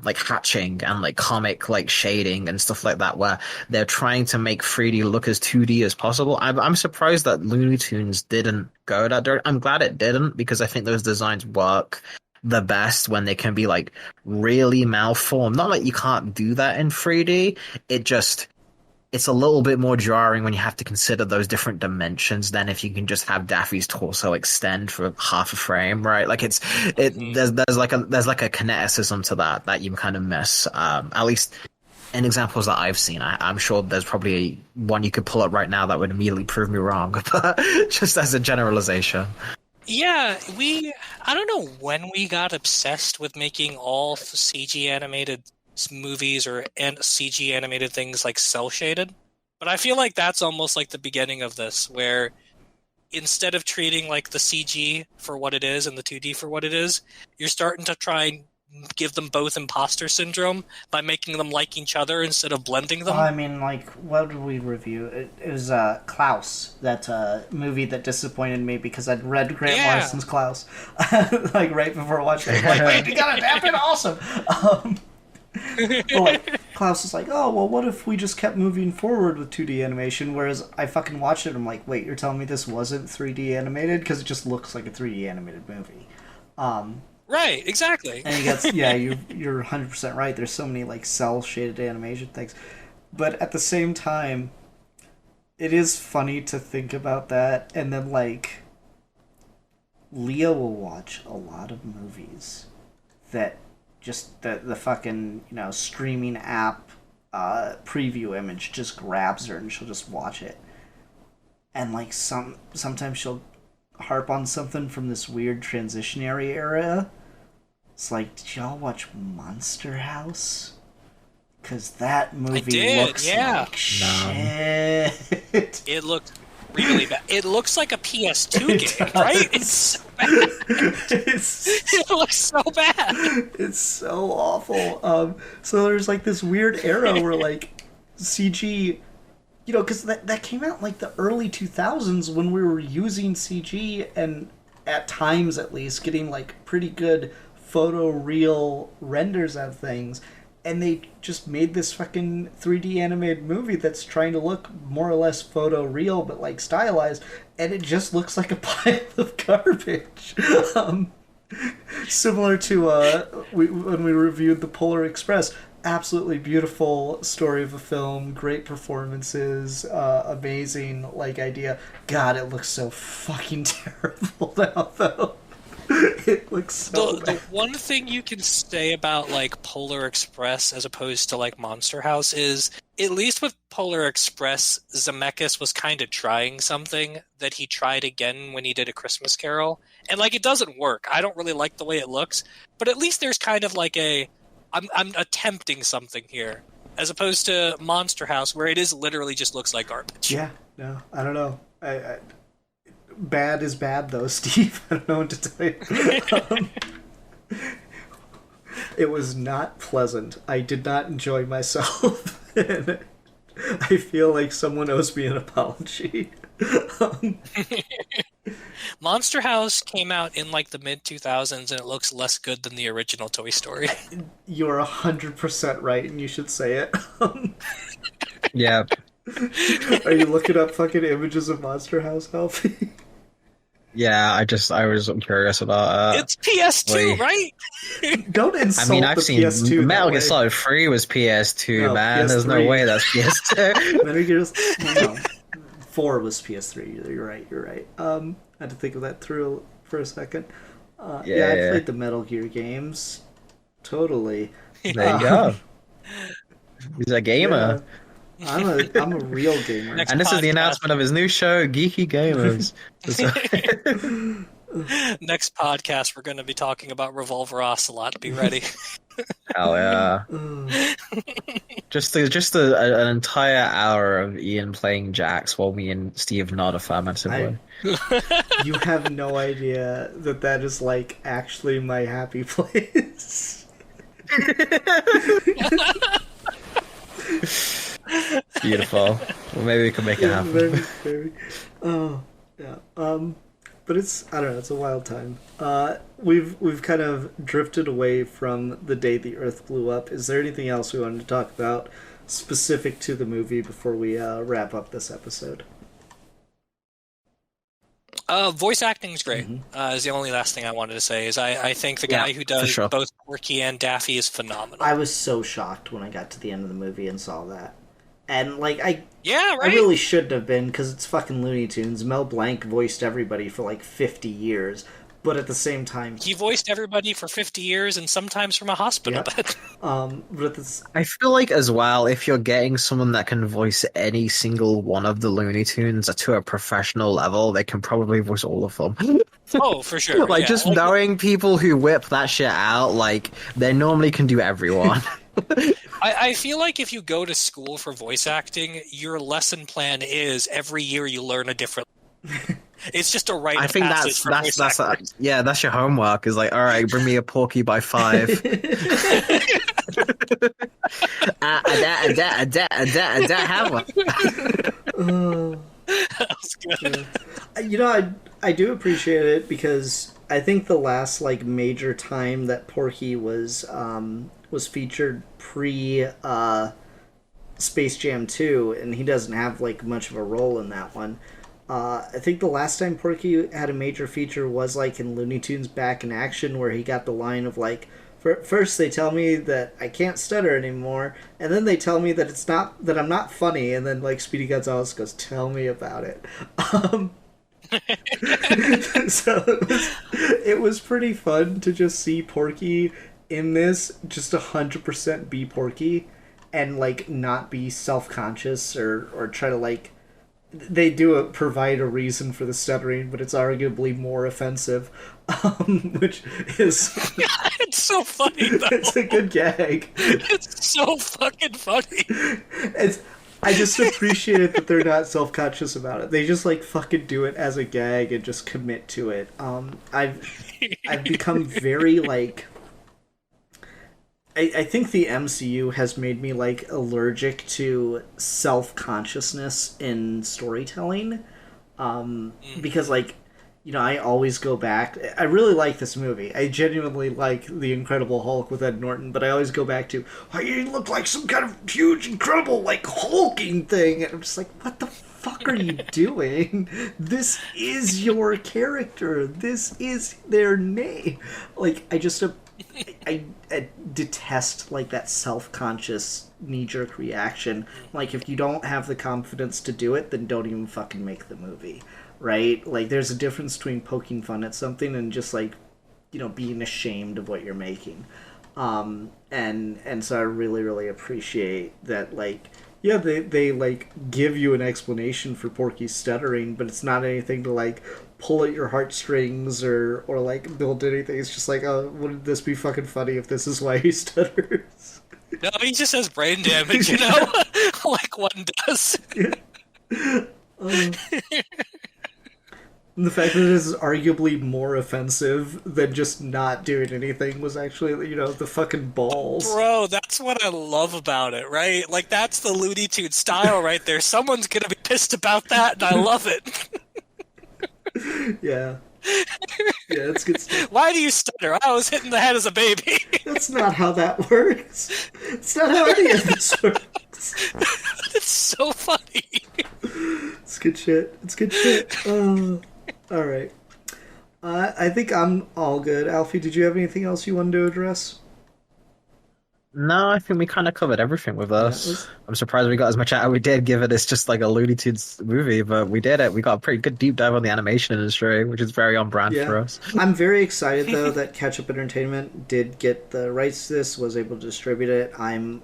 like hatching and like comic like shading and stuff like that where they're trying to make 3D look as 2D as possible. I'm surprised that Looney Tunes didn't go that direction. I'm glad it didn't because I think those designs work the best when they can be like really malformed. Not like you can't do that in 3D. It's a little bit more jarring when you have to consider those different dimensions than if you can just have Daffy's torso extend for half a frame, right? Like there's like a kineticism to that you kind of miss. At least in examples that I've seen, I'm sure there's probably one you could pull up right now that would immediately prove me wrong, but just as a generalization. Yeah, I don't know when we got obsessed with making all CG animated movies or CG animated things like cell shaded, but I feel like that's almost like the beginning of this, where instead of treating like the CG for what it is and the 2D for what it is, you're starting to try and give them both imposter syndrome by making them like each other instead of blending them. I mean, like, what did we review? It was Klaus, that movie that disappointed me because I'd read Grant Larson's Klaus, like, right before watching it. Like, wait, you got adapted? Awesome! Well, like, Klaus is like, oh, well, what if we just kept moving forward with 2D animation? Whereas I fucking watched it, I'm like, wait, you're telling me this wasn't 3D animated? Because it just looks like a 3D animated movie. Right, exactly. And he gets, yeah, you're 100% right. There's so many like cell shaded animation things, but at the same time, it is funny to think about that. And then like, Leah will watch a lot of movies that just the fucking streaming app preview image just grabs her and she'll just watch it. And like sometimes she'll harp on something from this weird transitionary era. It's like, did y'all watch Monster House? Because that movie looks like shit. It looked really bad. It looks like a PS2 game, right? It's so bad. It looks so bad. It's so awful. So there's like this weird era where like CG, because that came out like the early 2000s when we were using CG and at times at least getting like pretty good photoreal renders of things, and they just made this fucking 3D animated movie that's trying to look more or less photoreal but like stylized, and it just looks like a pile of garbage. Similar to when we reviewed The Polar Express. Absolutely beautiful story of a film, great performances, amazing like idea. God, it looks so fucking terrible now though. It looks so bad. The one thing you can say about like Polar Express as opposed to like Monster House is, at least with Polar Express, Zemeckis was kind of trying something that he tried again when he did A Christmas Carol, and like it doesn't work. I don't really like the way it looks, but at least there's kind of like I'm attempting something here, as opposed to Monster House, where it is literally just looks like garbage. Yeah, no, I don't know. I bad is bad, though, Steve. I don't know what to tell you. It was not pleasant. I did not enjoy myself. And I feel like someone owes me an apology. Monster House came out in like the mid-2000s, and it looks less good than the original Toy Story. You're 100% right, and you should say it. Yeah. Are you looking up fucking images of Monster House, Alfie? Yeah, I was curious about It's PS2, right? Don't insult I've the seen PS2 Metal Gear Solid 3 was PS2, No, man. There's no PS3. way that's PS2. Metal Gear no, 4 was PS3. You're right. I had to think of that through for a second. I played the Metal Gear games. Totally. There you go. He's a gamer. Yeah. I'm a real gamer. Next And this is the podcast. announcement of his new show, Geeky Gamers. Next podcast, we're going to be talking about Revolver Ocelot. Be ready. Hell yeah. Just an entire hour of Ian playing Jax while me and Steve nod affirmatively. You have no idea that is like actually my happy place. Beautiful. Well, maybe we can make it happen. Maybe. Oh, yeah. But it's, I don't know, it's a wild time. We've kind of drifted away from the day the Earth blew up. Is there anything else we wanted to talk about specific to the movie before we wrap up this episode? Voice acting is great. Is the only last thing I wanted to say. Is I think the guy who does both Porky and Daffy is phenomenal. I was so shocked when I got to the end of the movie and saw that. And, like, I right? really shouldn't have been, because it's fucking Looney Tunes. Mel Blanc voiced everybody for, like, 50 years. But at the same time... He voiced everybody for 50 years, and sometimes from a hospital bed. But this... I feel like, as well, if you're getting someone that can voice any single one of the Looney Tunes to a professional level, they can probably voice all of them. Oh, for sure. Like, just knowing people who whip that shit out, like, they normally can do everyone. I feel like if you go to school for voice acting, your lesson plan is every year you learn a different. It's just a rite of passage for voice actors. Yeah, that's your homework. Is like, all right, bring me a Porky by 5. Have one. That was good. You know, I do appreciate it because I think the last like major time that Porky was featured pre Space Jam 2, and he doesn't have like much of a role in that one. I think the last time Porky had a major feature was like in Looney Tunes Back in Action, where he got the line of like, first they tell me that I can't stutter anymore, and then they tell me that I'm not funny, and then like Speedy Gonzales goes, "Tell me about it." So it was pretty fun to just see Porky in this, just 100% be Porky, and like not be self-conscious or try to like. They do provide a reason for the stuttering, but it's arguably more offensive, which is... It's so funny, though. It's a good gag. It's so fucking funny. I just appreciate it that they're not self-conscious about it. They just, like, fucking do it as a gag and just commit to it. I've become very, like... I think the MCU has made me, like, allergic to self-consciousness in storytelling. Because, like, you know, I always go back... I really like this movie. I genuinely like The Incredible Hulk with Ed Norton, but I always go back to, oh, you look like some kind of huge, incredible, like, hulking thing. And I'm just like, what the fuck are you doing? This is your character. This is their name. Like, I detest like that self-conscious knee-jerk reaction. Like, if you don't have the confidence to do it, then don't even fucking make the movie, right? Like, there's a difference between poking fun at something and just like, you know, being ashamed of what you're making. And so I really, really appreciate that, like, yeah, they like give you an explanation for Porky's stuttering, but it's not anything to like pull at your heartstrings or like build anything. It's just like, oh, wouldn't this be fucking funny if this is why he stutters? No, he just has brain damage, you know, like one does. Yeah. And the fact that it is arguably more offensive than just not doing anything was actually, you know, the fucking balls. Bro, that's what I love about it, right? Like, that's the Looney Tunes style right there. Someone's gonna be pissed about that, and I love it. Yeah. Yeah, it's good stuff. Why do you stutter? I was hit in the head as a baby. That's not how that works. It's not how any of this works. It's so funny. It's good shit. It's good shit. All right. I think I'm all good. Alfie, did you have anything else you wanted to address? No, I think we kind of covered everything with us. I'm surprised we got as much out. We did, given it's just like a Looney Tunes movie, but we did it. We got a pretty good deep dive on the animation industry, which is very on brand for us. I'm very excited, though, that Ketchup Entertainment did get the rights to this, was able to distribute it. I'm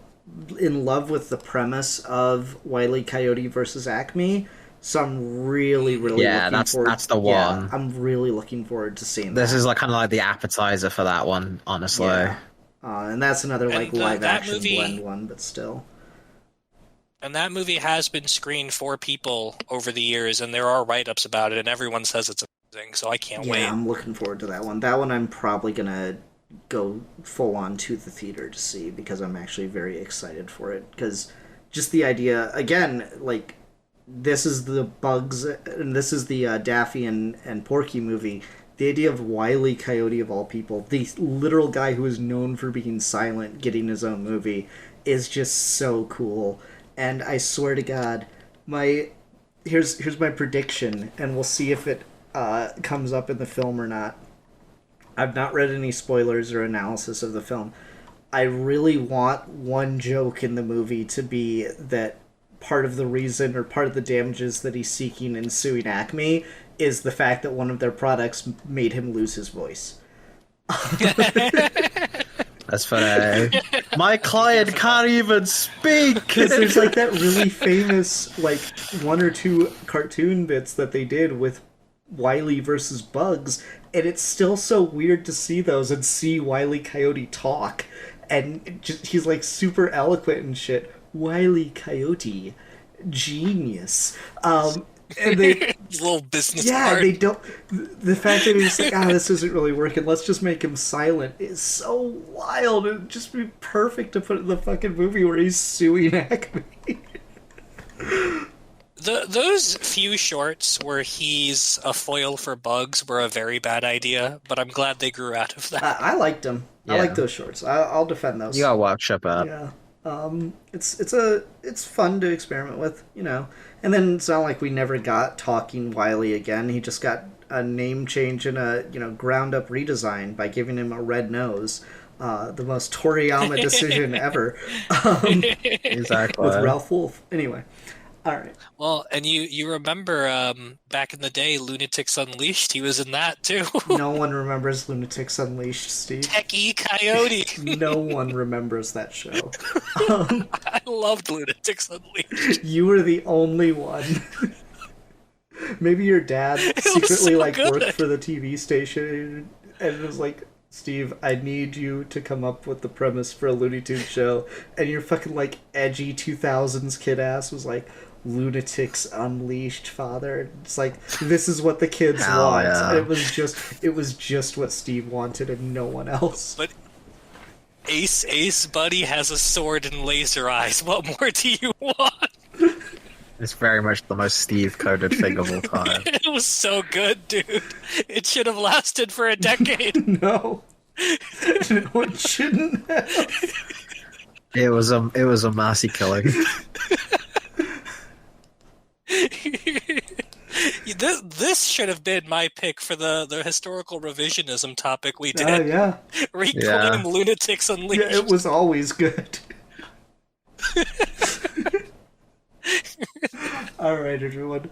in love with the premise of Wile E. Coyote versus Acme, so I'm really, really looking forward. That's the one. Yeah, I'm really looking forward to seeing this that. is like kind of like the appetizer for that one, honestly. Yeah. And that's another like live action movie, blend one, but still. And that movie has been screened for people over the years, and there are write-ups about it, and everyone says it's amazing, so I can't wait. Yeah, I'm looking forward to that one. That one I'm probably going to go full on to the theater to see, because I'm actually very excited for it, because just the idea again, like this is the Bugs and this is the Daffy and Porky movie. The idea of Wile E. Coyote of all people, the literal guy who is known for being silent, getting his own movie, is just so cool. And I swear to God, here's my prediction, and we'll see if it comes up in the film or not. I've not read any spoilers or analysis of the film. I really want one joke in the movie to be that part of the reason or part of the damages that he's seeking in suing Acme is the fact that one of their products made him lose his voice. That's funny. My client can't even speak! Because there's like that really famous like one or two cartoon bits that they did with Wile versus Bugs, and it's still so weird to see those and see Wile E. Coyote talk. And he's like super eloquent and shit. Wile E. Coyote, genius. And they little business yeah, card. they don't. The fact that he's like, this isn't really working. Let's just make him silent is so wild. It'd just be perfect to put in the fucking movie where he's suing Acme. Those few shorts where he's a foil for Bugs were a very bad idea, but I'm glad they grew out of that. I liked them. I like those shorts. I'll defend those. You gotta workshop that. Yeah. It's fun to experiment with, you know. And then it's not like we never got talking Wile E. again. He just got a name change and a ground up redesign by giving him a red nose. The most Toriyama decision ever. Exactly. With Ralph Wolf. Anyway. All right. Well, and you remember back in the day, Lunatics Unleashed? He was in that too. No one remembers Lunatics Unleashed, Steve. Techie Coyote. No one remembers that show. I loved Lunatics Unleashed. You were the only one. Maybe your dad secretly worked for the TV station and was like, Steve, I need you to come up with the premise for a Looney Tunes show. And your fucking edgy 2000s kid ass was like, Lunatics Unleashed, father. It's like, this is what the kids want. Yeah. And it was just what Steve wanted and no one else. But Ace Buddy has a sword and laser eyes. What more do you want? It's very much the most Steve-coded thing of all time. It was so good, dude. It should have lasted for a decade. No. No, it shouldn't have. It was a massy killing. This should have been my pick for the historical revisionism topic we did. Oh, yeah. Reclaim Lunatics Unleashed. Yeah, it was always good. All right, everyone.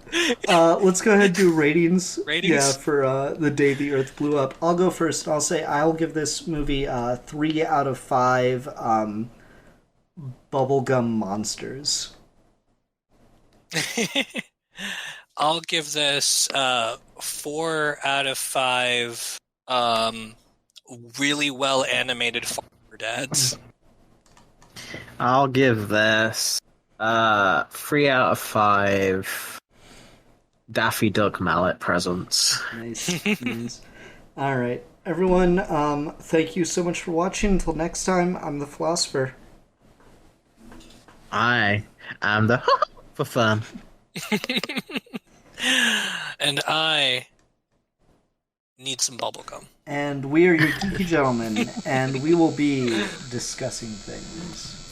Let's go ahead and do ratings. Yeah, for The Day the Earth Blew Up. I'll go first. I'll say I'll give this movie 3 out of 5 bubblegum monsters. I'll give this 4 out of 5 really well animated father dads. I'll give this 3 out of 5 Daffy Duck mallet presents. Nice. All right, everyone. Thank you so much for watching. Until next time, I'm the Philosopher. I am the for fun. And I need some bubblegum. And we are your geeky gentlemen, and we will be discussing things.